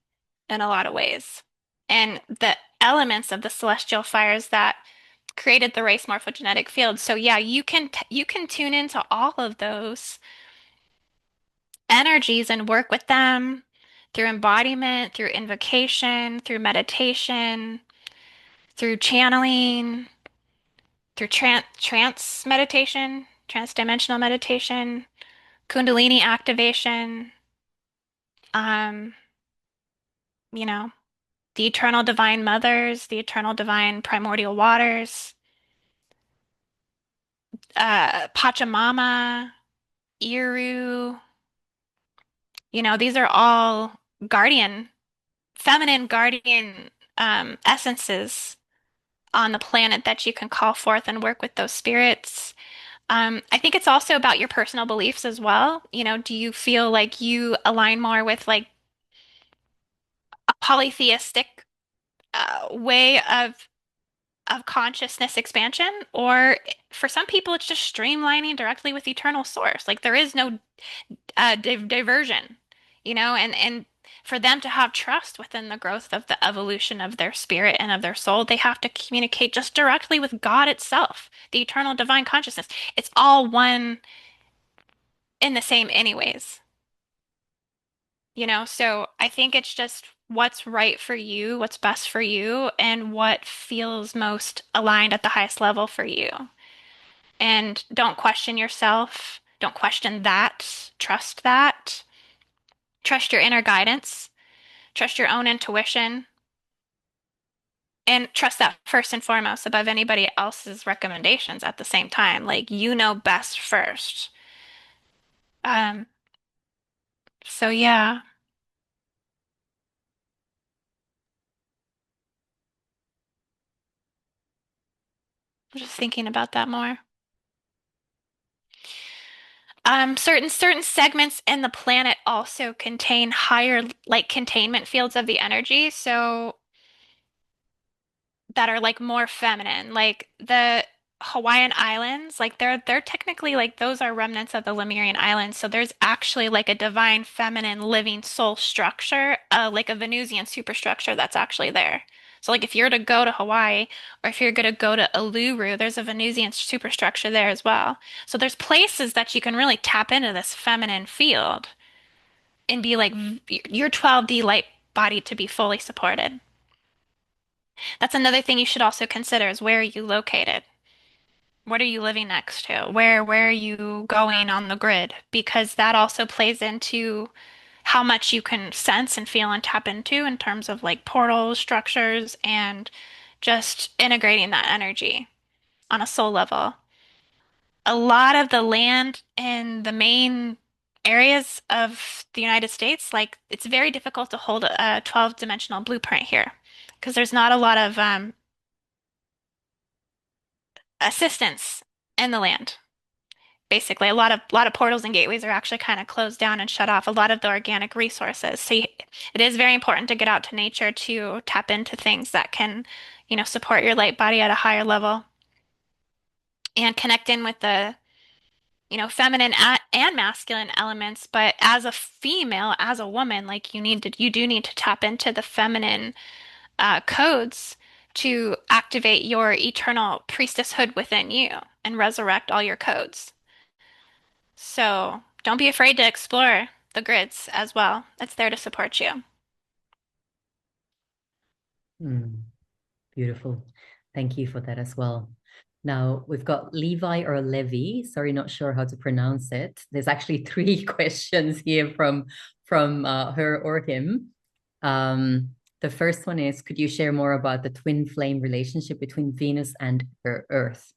in a lot of ways. And the elements of the celestial fires that created the race morphogenetic field. So yeah, you can tune into all of those energies and work with them through embodiment, through invocation, through meditation, through channeling, through trance meditation, trans-dimensional meditation, Kundalini activation, um, you know, the eternal divine mothers, the eternal divine primordial waters, Pachamama, Iru, you know, these are all guardian, feminine guardian essences on the planet that you can call forth and work with those spirits. I think it's also about your personal beliefs as well. You know, do you feel like you align more with like polytheistic way of consciousness expansion, or for some people, it's just streamlining directly with eternal source. Like there is no diversion, and for them to have trust within the growth of the evolution of their spirit and of their soul, they have to communicate just directly with God itself, the eternal divine consciousness. It's all one in the same anyways. So I think it's just what's right for you, what's best for you, and what feels most aligned at the highest level for you. And don't question yourself. Don't question that. Trust that. Trust your inner guidance. Trust your own intuition. And trust that first and foremost above anybody else's recommendations at the same time. Like you know best first. Um, so yeah, I'm just thinking about that more. Certain segments in the planet also contain higher like containment fields of the energy, so that are like more feminine. Like the Hawaiian Islands, like they're technically like those are remnants of the Lemurian Islands. So there's actually like a divine feminine living soul structure, like a Venusian superstructure that's actually there. So like if you're to go to Hawaii or if you're going to go to Uluru, there's a Venusian superstructure there as well. So there's places that you can really tap into this feminine field and be like your 12D light body to be fully supported. That's another thing you should also consider is where are you located? What are you living next to? Where are you going on the grid? Because that also plays into how much you can sense and feel and tap into in terms of like portals, structures, and just integrating that energy on a soul level. A lot of the land in the main areas of the United States, like it's very difficult to hold a 12-dimensional blueprint here because there's not a lot of assistance in the land. Basically, a lot of portals and gateways are actually kind of closed down and shut off a lot of the organic resources. So it is very important to get out to nature to tap into things that can, support your light body at a higher level and connect in with the, feminine and masculine elements. But as a female, as a woman, like you do need to tap into the feminine codes to activate your eternal priestesshood within you and resurrect all your codes. So don't be afraid to explore the grids as well. It's there to support you. Mm, beautiful. Thank you for that as well. Now we've got Levi or Levi. Sorry, not sure how to pronounce it. There's actually three questions here from her or him. The first one is, could you share more about the twin flame relationship between Venus and her Earth?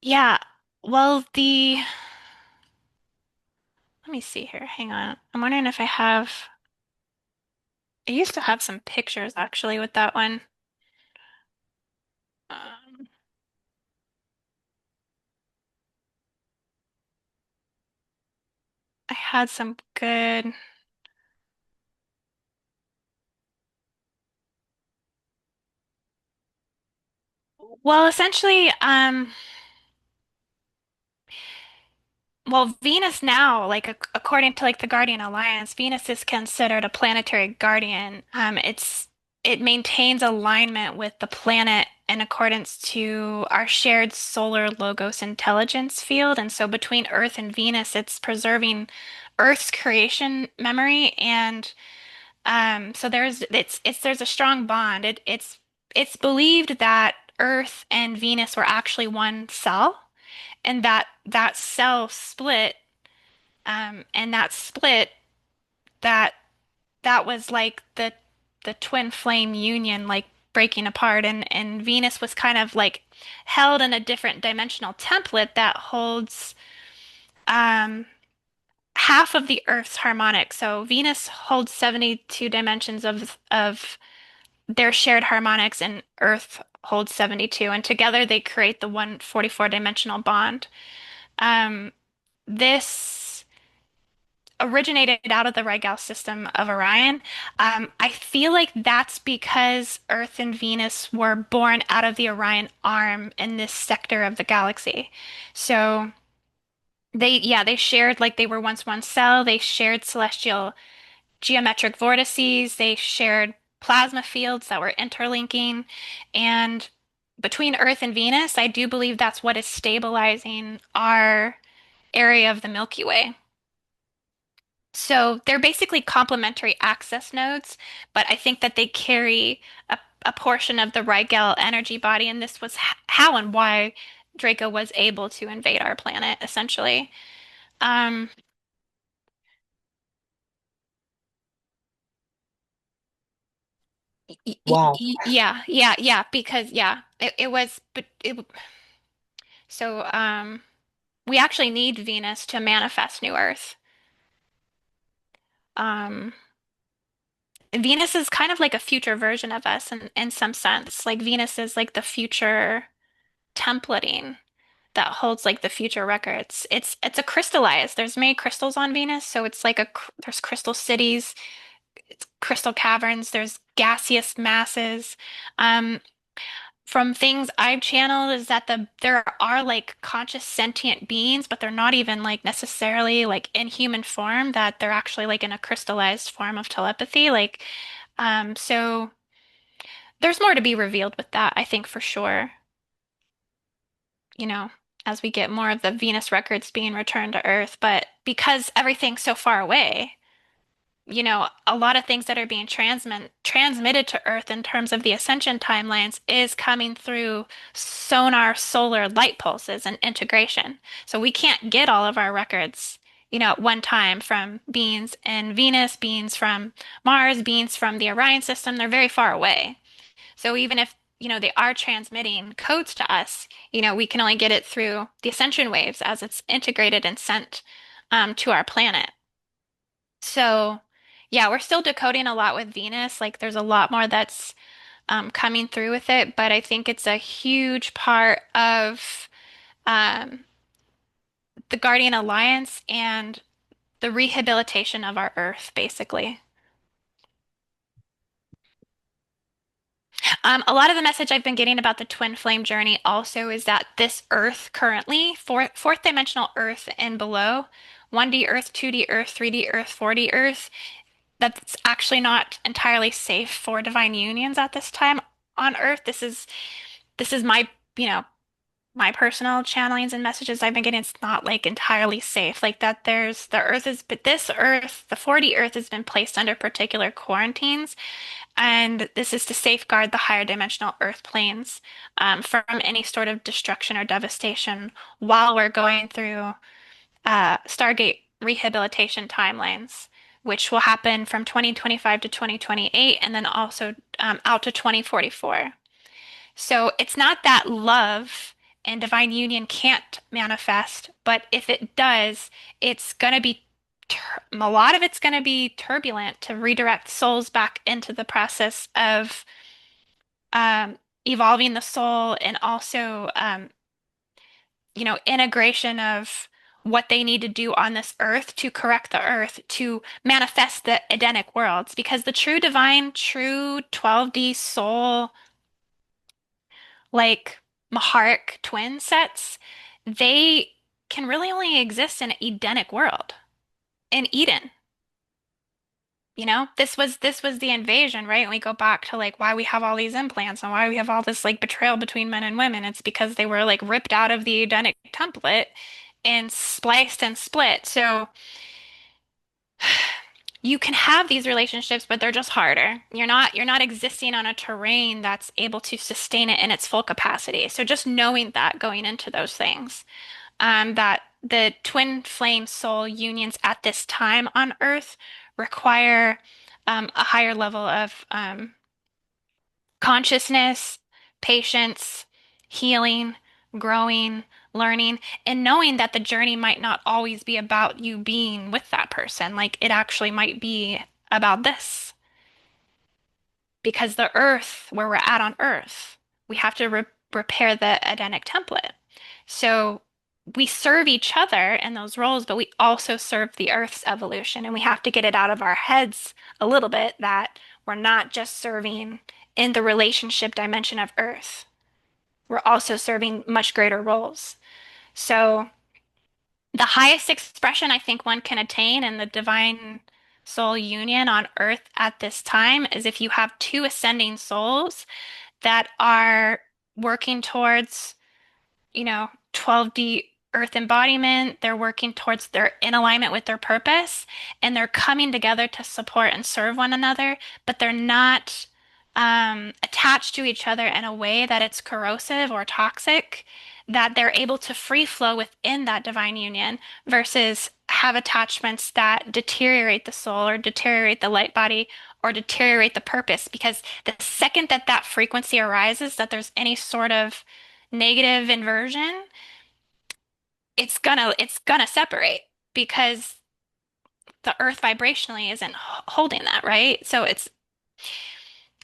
Yeah. Well, let me see here. Hang on. I'm wondering if I used to have some pictures actually with that one. Um, I had some good. Well, essentially, well, Venus now, like according to like the Guardian Alliance, Venus is considered a planetary guardian. It maintains alignment with the planet in accordance to our shared solar logos intelligence field. And so between Earth and Venus, it's preserving Earth's creation memory. And so there's a strong bond. It's believed that Earth and Venus were actually one cell and that cell split and that that was like the twin flame union like breaking apart and Venus was kind of like held in a different dimensional template that holds um half of the Earth's harmonic. So Venus holds 72 dimensions of their shared harmonics and Earth holds 72 and together they create the 144 dimensional bond. Um this originated out of the Rigel system of Orion. I feel like that's because Earth and Venus were born out of the Orion arm in this sector of the galaxy. So they shared, like, they were once one cell. They shared celestial geometric vortices. They shared plasma fields that were interlinking. And between Earth and Venus, I do believe that's what is stabilizing our area of the Milky Way. So they're basically complementary access nodes, but I think that they carry a portion of the Rigel energy body, and this was how and why Draco was able to invade our planet, essentially. Um, Wow. yeah, because it was, but so we actually need Venus to manifest New Earth. Um, Venus is kind of like a future version of us in some sense. Like Venus is like the future templating that holds like the future records. It's a crystallized. There's many crystals on Venus, so it's like there's crystal cities, it's crystal caverns, there's gaseous masses. Um, from things I've channeled is that there are like conscious sentient beings, but they're not even like necessarily like in human form, that they're actually like in a crystallized form of telepathy. Like, so there's more to be revealed with that, I think for sure. You know, as we get more of the Venus records being returned to Earth. But because everything's so far away, a lot of things that are being transmitted to Earth in terms of the ascension timelines is coming through sonar solar light pulses and integration. So we can't get all of our records, at one time from beings in Venus, beings from Mars, beings from the Orion system. They're very far away. So even if, they are transmitting codes to us, we can only get it through the ascension waves as it's integrated and sent to our planet. So, yeah, we're still decoding a lot with Venus. Like, there's a lot more that's coming through with it, but I think it's a huge part of um, the Guardian Alliance and the rehabilitation of our Earth, basically. A lot of the message I've been getting about the twin flame journey also is that this Earth currently, fourth dimensional Earth and below, 1D Earth, 2D Earth, 3D Earth, 4D Earth, that's actually not entirely safe for divine unions at this time on Earth. This is my, you know, my personal channelings and messages I've been getting. It's not like entirely safe. Like that there's the Earth is, but this Earth, the 4D Earth has been placed under particular quarantines, and this is to safeguard the higher dimensional Earth planes from any sort of destruction or devastation while we're going through Stargate rehabilitation timelines, which will happen from 2025 to 2028, and then also out to 2044. So it's not that love and divine union can't manifest, but if it does, it's going to be a lot of it's going to be turbulent to redirect souls back into the process of um, evolving the soul, and also integration of what they need to do on this earth to correct the earth to manifest the Edenic worlds. Because the true divine, true 12D soul, like Maharic twin sets, they can really only exist in an Edenic world, in Eden. This was the invasion, right? And we go back to like why we have all these implants and why we have all this like betrayal between men and women. It's because they were like ripped out of the Edenic template and spliced and split. So you can have these relationships, but they're just harder. You're not existing on a terrain that's able to sustain it in its full capacity. So just knowing that going into those things, that the twin flame soul unions at this time on Earth require a higher level of consciousness, patience, healing, growing, learning, and knowing that the journey might not always be about you being with that person. Like it actually might be about this. Because the Earth, where we're at on Earth, we have to repair the Edenic template. So we serve each other in those roles, but we also serve the Earth's evolution. And we have to get it out of our heads a little bit that we're not just serving in the relationship dimension of Earth. We're also serving much greater roles. So the highest expression I think one can attain in the divine soul union on Earth at this time is if you have two ascending souls that are working towards 12D Earth embodiment. They're working towards their in alignment with their purpose, and they're coming together to support and serve one another, but they're not attached to each other in a way that it's corrosive or toxic, that they're able to free flow within that divine union versus have attachments that deteriorate the soul or deteriorate the light body or deteriorate the purpose. Because the second that that frequency arises, that there's any sort of negative inversion, it's gonna separate because the earth vibrationally isn't holding that, right? So it's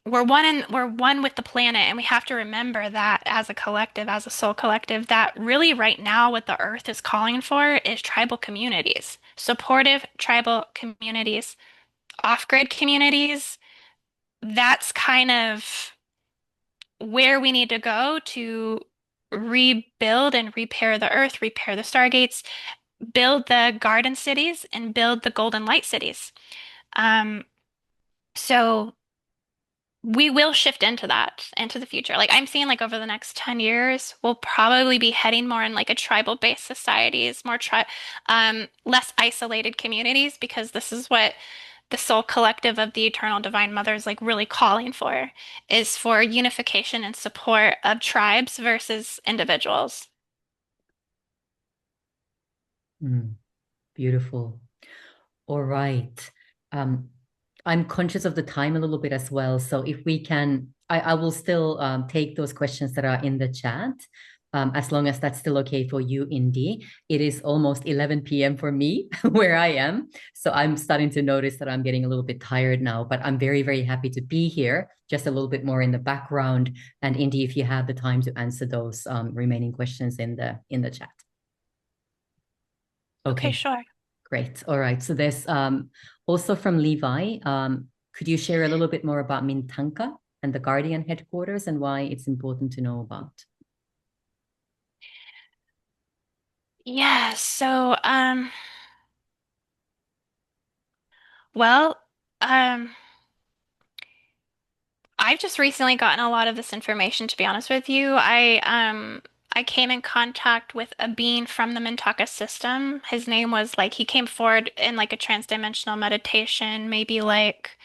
we're one with the planet, and we have to remember that as a collective, as a soul collective, that really right now what the earth is calling for is tribal communities, supportive tribal communities, off-grid communities. That's kind of where we need to go to rebuild and repair the earth, repair the stargates, build the garden cities, and build the golden light cities. Um, so we will shift into that into the future. Like I'm seeing like over the next 10 years, we'll probably be heading more in like a tribal-based societies, less isolated communities, because this is what the soul collective of the Eternal Divine Mother is like really calling for, is for unification and support of tribes versus individuals. Mm, beautiful. All right. Um, I'm conscious of the time a little bit as well. So if we can, I will still take those questions that are in the chat, as long as that's still okay for you, Indy. It is almost 11 p.m. for me where I am. So I'm starting to notice that I'm getting a little bit tired now, but I'm very, very happy to be here, just a little bit more in the background. And Indy, if you have the time to answer those remaining questions in the chat. Okay, Okay. sure. Great. All right. So there's also from Levi. Could you share a little bit more about Mintanka and the Guardian headquarters and why it's important to know about? Yeah, so well, um I've just recently gotten a lot of this information, to be honest with you. I came in contact with a being from the Mintaka system. His name was like he came forward in like a transdimensional meditation, maybe like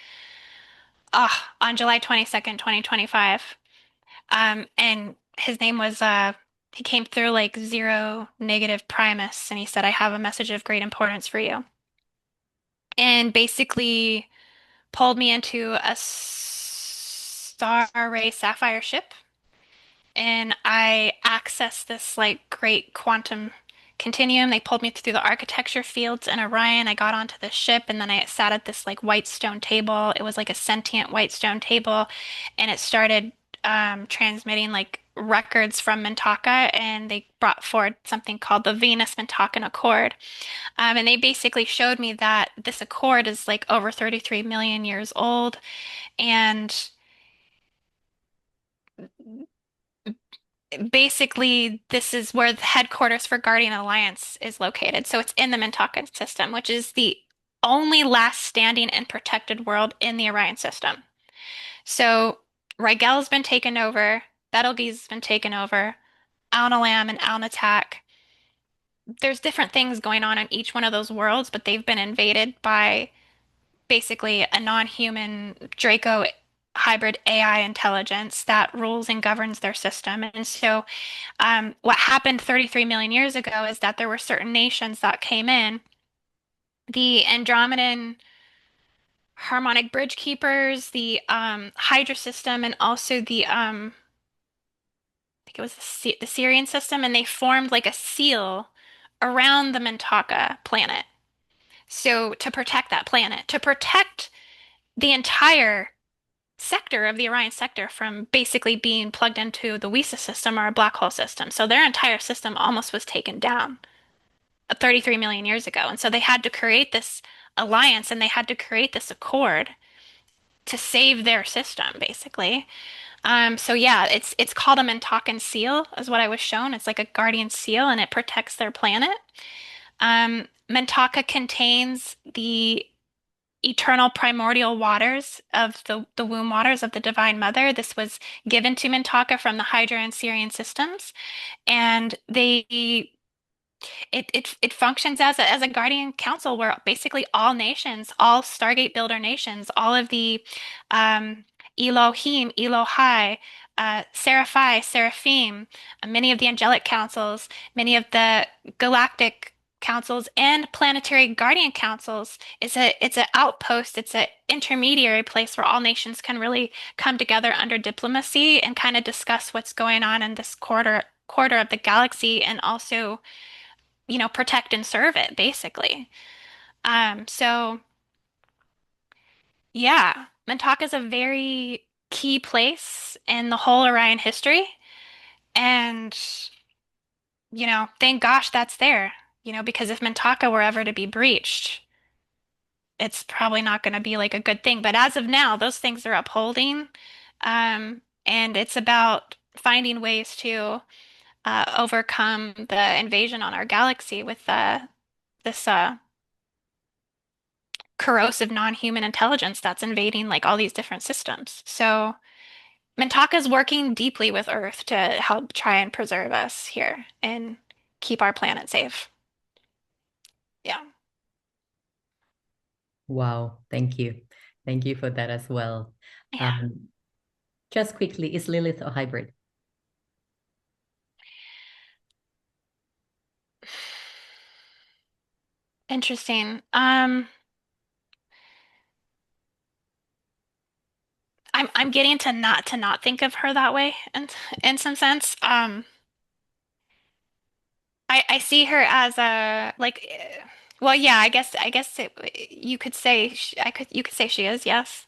on July 22nd, 2025. And his name was he came through like Zero Negative Primus, and he said, I have a message of great importance for you. And basically pulled me into a star ray sapphire ship, and I accessed this like great quantum continuum. They pulled me through the architecture fields in Orion. I got onto the ship, and then I sat at this like white stone table. It was like a sentient white stone table, and it started transmitting like records from Mintaka, and they brought forward something called the Venus Mintakan Accord. And they basically showed me that this accord is like over 33 million years old, and basically this is where the headquarters for Guardian Alliance is located. So it's in the Mintakan system, which is the only last standing and protected world in the Orion system. So Rigel's been taken over, Betelgeuse been taken over, Alnilam and Alnitak. There's different things going on in each one of those worlds, but they've been invaded by basically a non-human Draco hybrid AI intelligence that rules and governs their system. And so what happened 33 million years ago is that there were certain nations that came in, the Andromedan harmonic bridge keepers, the Hydra system, and also the I think it was the Syrian system, and they formed like a seal around the Mintaka planet. So to protect that planet, to protect the entire sector of the Orion sector from basically being plugged into the WISA system or a black hole system. So their entire system almost was taken down 33 million years ago. And so they had to create this alliance and they had to create this accord to save their system, basically. So yeah, it's called a Mintakan seal, is what I was shown. It's like a guardian seal, and it protects their planet. Mintaka contains the eternal primordial waters of the womb waters of the Divine Mother. This was given to Mintaka from the Hydra and Sirian systems, and it functions as a guardian council where basically all nations, all Stargate builder nations, all of the um, Elohim, Elohai, Seraphi, Seraphim, many of the angelic councils, many of the galactic councils, and planetary guardian councils. It's an outpost. It's an intermediary place where all nations can really come together under diplomacy and kind of discuss what's going on in this quarter of the galaxy, and also protect and serve it, basically. So yeah, Montauk is a very key place in the whole Orion history. And, thank gosh that's there, because if Mintaka were ever to be breached, it's probably not going to be like a good thing. But as of now, those things are upholding. And it's about finding ways to overcome the invasion on our galaxy with this corrosive non-human intelligence that's invading like all these different systems. So Mintaka's working deeply with Earth to help try and preserve us here and keep our planet safe. Yeah. Wow, thank you. Thank you for that as well. Yeah. Just quickly, is Lilith a hybrid? Interesting. I'm getting to not think of her that way in some sense. I see her as a like well, yeah, I guess you could say you could say she is, yes.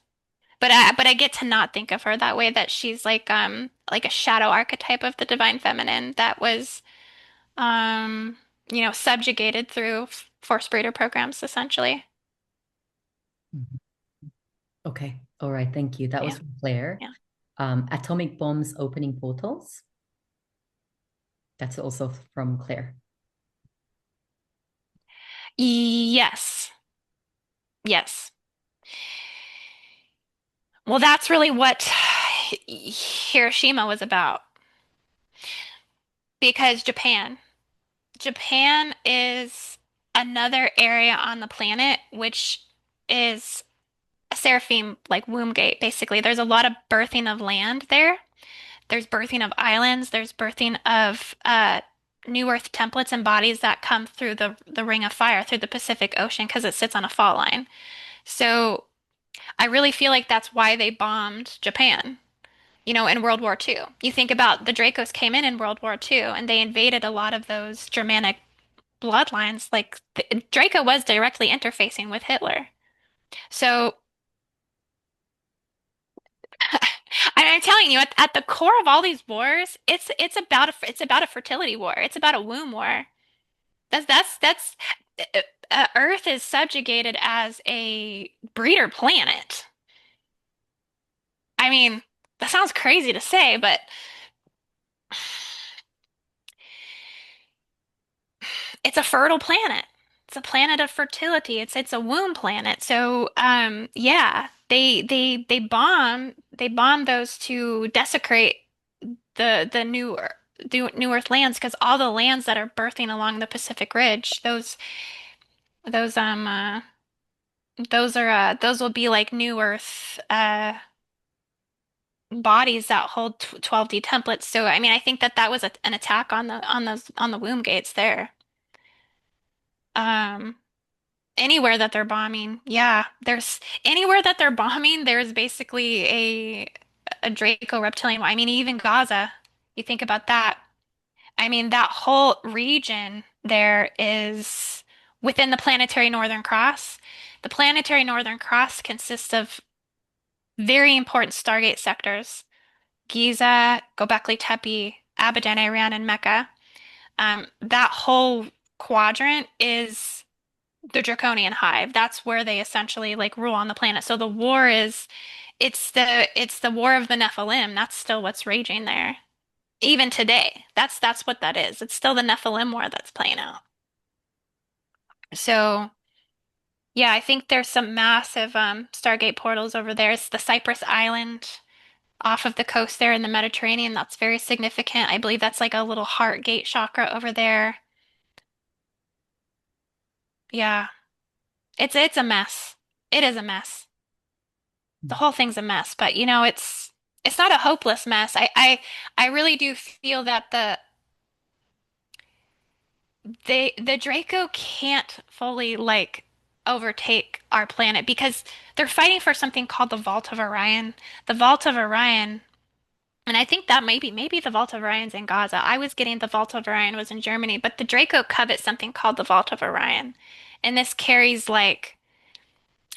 But I get to not think of her that way, that she's like a shadow archetype of the divine feminine that was subjugated through force breeder programs essentially. Mhm. Okay, all right, thank you. That was Yeah. from Claire. Yeah. Atomic bombs opening portals. That's also from Claire. Yes. Yes. Well, that's really what Hiroshima was about, because Japan is another area on the planet which is a seraphim like womb gate, basically. There's a lot of birthing of land there. There's birthing of islands. There's birthing of new Earth templates and bodies that come through the Ring of Fire, through the Pacific Ocean, because it sits on a fault line. So I really feel like that's why they bombed Japan, in World War II. You think about the Dracos came in World War II, and they invaded a lot of those Germanic bloodlines. Like Draco was directly interfacing with Hitler. So I'm telling you, at the core of all these wars, it's about a fertility war. It's about a womb war. That's Earth is subjugated as a breeder planet. I mean, that sounds crazy to say, but it's a fertile planet. It's a planet of fertility. It's a womb planet. So yeah, they bomb those to desecrate the New Earth lands, because all the lands that are birthing along the Pacific Ridge, those um uh, those will be like New Earth bodies that hold 12D templates. So I mean, I think that was an attack on the womb gates there. Um Anywhere that they're bombing, yeah, there's anywhere that they're bombing, there's basically a Draco reptilian. I mean, even Gaza, you think about that. I mean, that whole region there is within the planetary Northern Cross. The planetary Northern Cross consists of very important Stargate sectors: Giza, Göbekli Tepe, Abadan, Iran, and Mecca. That whole quadrant is the Draconian Hive. That's where they essentially like rule on the planet. So the war is it's the war of the Nephilim. That's still what's raging there. Even today. That's what that is. It's still the Nephilim war that's playing out. So yeah, I think there's some massive Stargate portals over there. It's the Cyprus Island off of the coast there in the Mediterranean. That's very significant. I believe that's like a little heart gate chakra over there. Yeah. It's a mess. It is a mess. The whole thing's a mess, but it's not a hopeless mess. I really do feel that the Draco can't fully like overtake our planet because they're fighting for something called the Vault of Orion. The Vault of Orion, and I think that maybe the Vault of Orion's in Gaza. I was getting the Vault of Orion was in Germany, but the Draco covets something called the Vault of Orion. And this carries like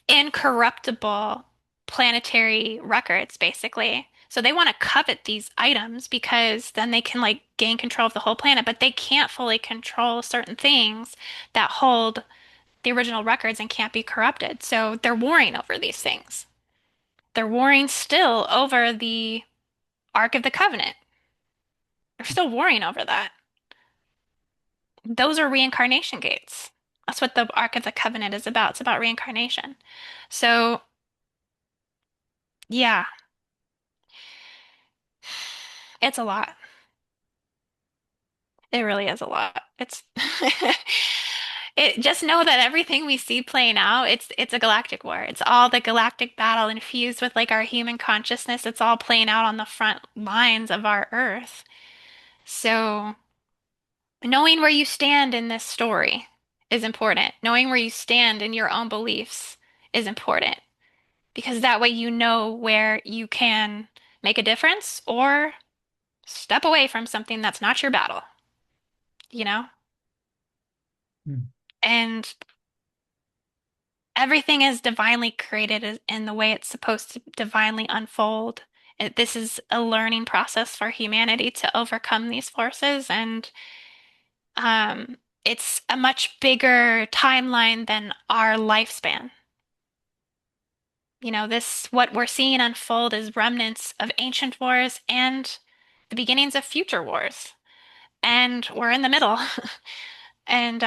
incorruptible planetary records, basically. So they want to covet these items because then they can like gain control of the whole planet, but they can't fully control certain things that hold the original records and can't be corrupted. So they're warring over these things. They're warring still over the Ark of the Covenant. They're still warring over that. Those are reincarnation gates. That's what the Ark of the Covenant is about. It's about reincarnation. So, yeah, it's a lot. It really is a lot. It's it just know that everything we see playing out, it's a galactic war. It's all the galactic battle infused with like our human consciousness. It's all playing out on the front lines of our Earth. So knowing where you stand in this story is important. Knowing where you stand in your own beliefs is important because that way you know where you can make a difference or step away from something that's not your battle, you know? Mm. And everything is divinely created in the way it's supposed to divinely unfold. This is a learning process for humanity to overcome these forces, and it's a much bigger timeline than our lifespan. What we're seeing unfold is remnants of ancient wars and the beginnings of future wars, and we're in the middle. And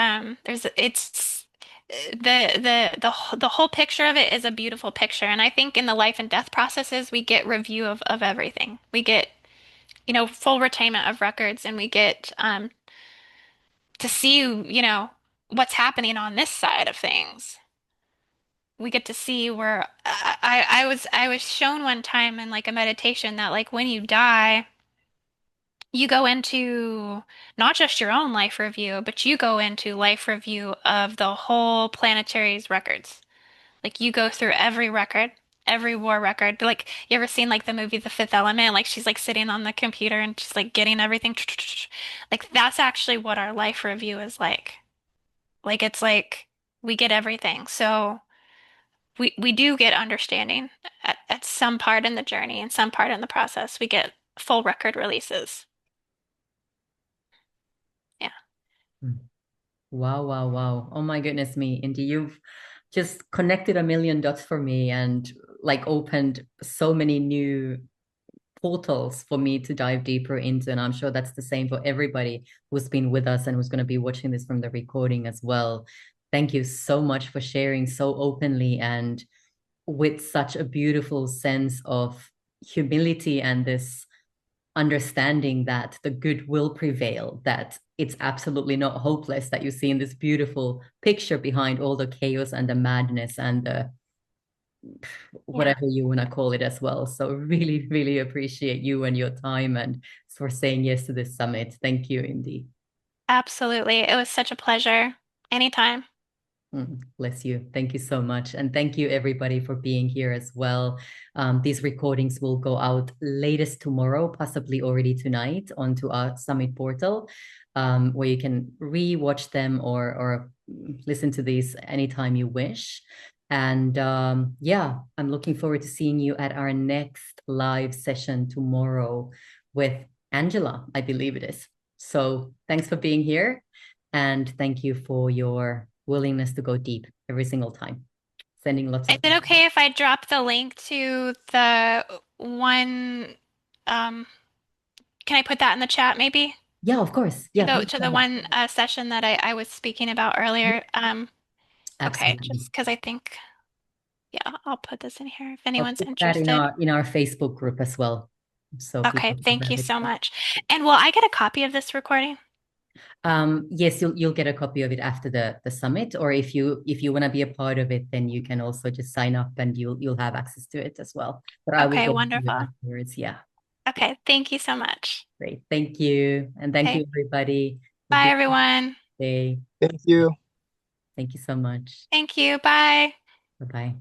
there's it's the whole picture of it is a beautiful picture. And I think in the life and death processes, we get review of everything. We get, full retainment of records, and we get to see, what's happening on this side of things. We get to see where I was shown one time in like a meditation that like when you die, you go into not just your own life review, but you go into life review of the whole planetary's records. Like you go through every record, every war record. Like you ever seen like the movie The Fifth Element? Like she's like sitting on the computer and she's like getting everything. Like that's actually what our life review is like. Like it's like we get everything. So we do get understanding at some part in the journey and some part in the process. We get full record releases. Yeah. Mm. Wow, wow, wow. Oh my goodness me, Indy, you've just connected a million dots for me and like opened so many new portals for me to dive deeper into. And I'm sure that's the same for everybody who's been with us and who's going to be watching this from the recording as well. Thank you so much for sharing so openly and with such a beautiful sense of humility and this understanding that the good will prevail, that it's absolutely not hopeless, that you see in this beautiful picture behind all the chaos and the madness and the whatever you want to call it as well. So really, really appreciate you and your time and for saying yes to this summit. Thank you, Indy. Absolutely. It was such a pleasure. Anytime. Bless you. Thank you so much. And thank you everybody for being here as well. These recordings will go out latest tomorrow, possibly already tonight onto our summit portal, where you can re-watch them or listen to these anytime you wish. And yeah, I'm looking forward to seeing you at our next live session tomorrow with Angela, I believe it is. So thanks for being here. And thank you for your willingness to go deep every single time. Sending lots Is of. it okay if I drop the link to the one, um, can I put that in the chat maybe? Yeah, of course. To Yeah, the please to the send it. one session that I was speaking about earlier. Okay, Absolutely. just because I think, yeah, I'll put this in here if I'll anyone's put that in interested. our Facebook group as well, so people Okay, can thank grab you it. so much. And will I get a copy of this recording? Yes, you'll get a copy of it after the summit, or if you want to be a part of it, then you can also just sign up and you'll have access to it as well. But I will Okay, get it to you wonderful. afterwards. Yeah, Okay, thank you so much. great. Thank you, and thank you Okay, everybody. Have a bye good everyone. day. Thank you. Thank you so much. Thank you. Bye. Bye bye.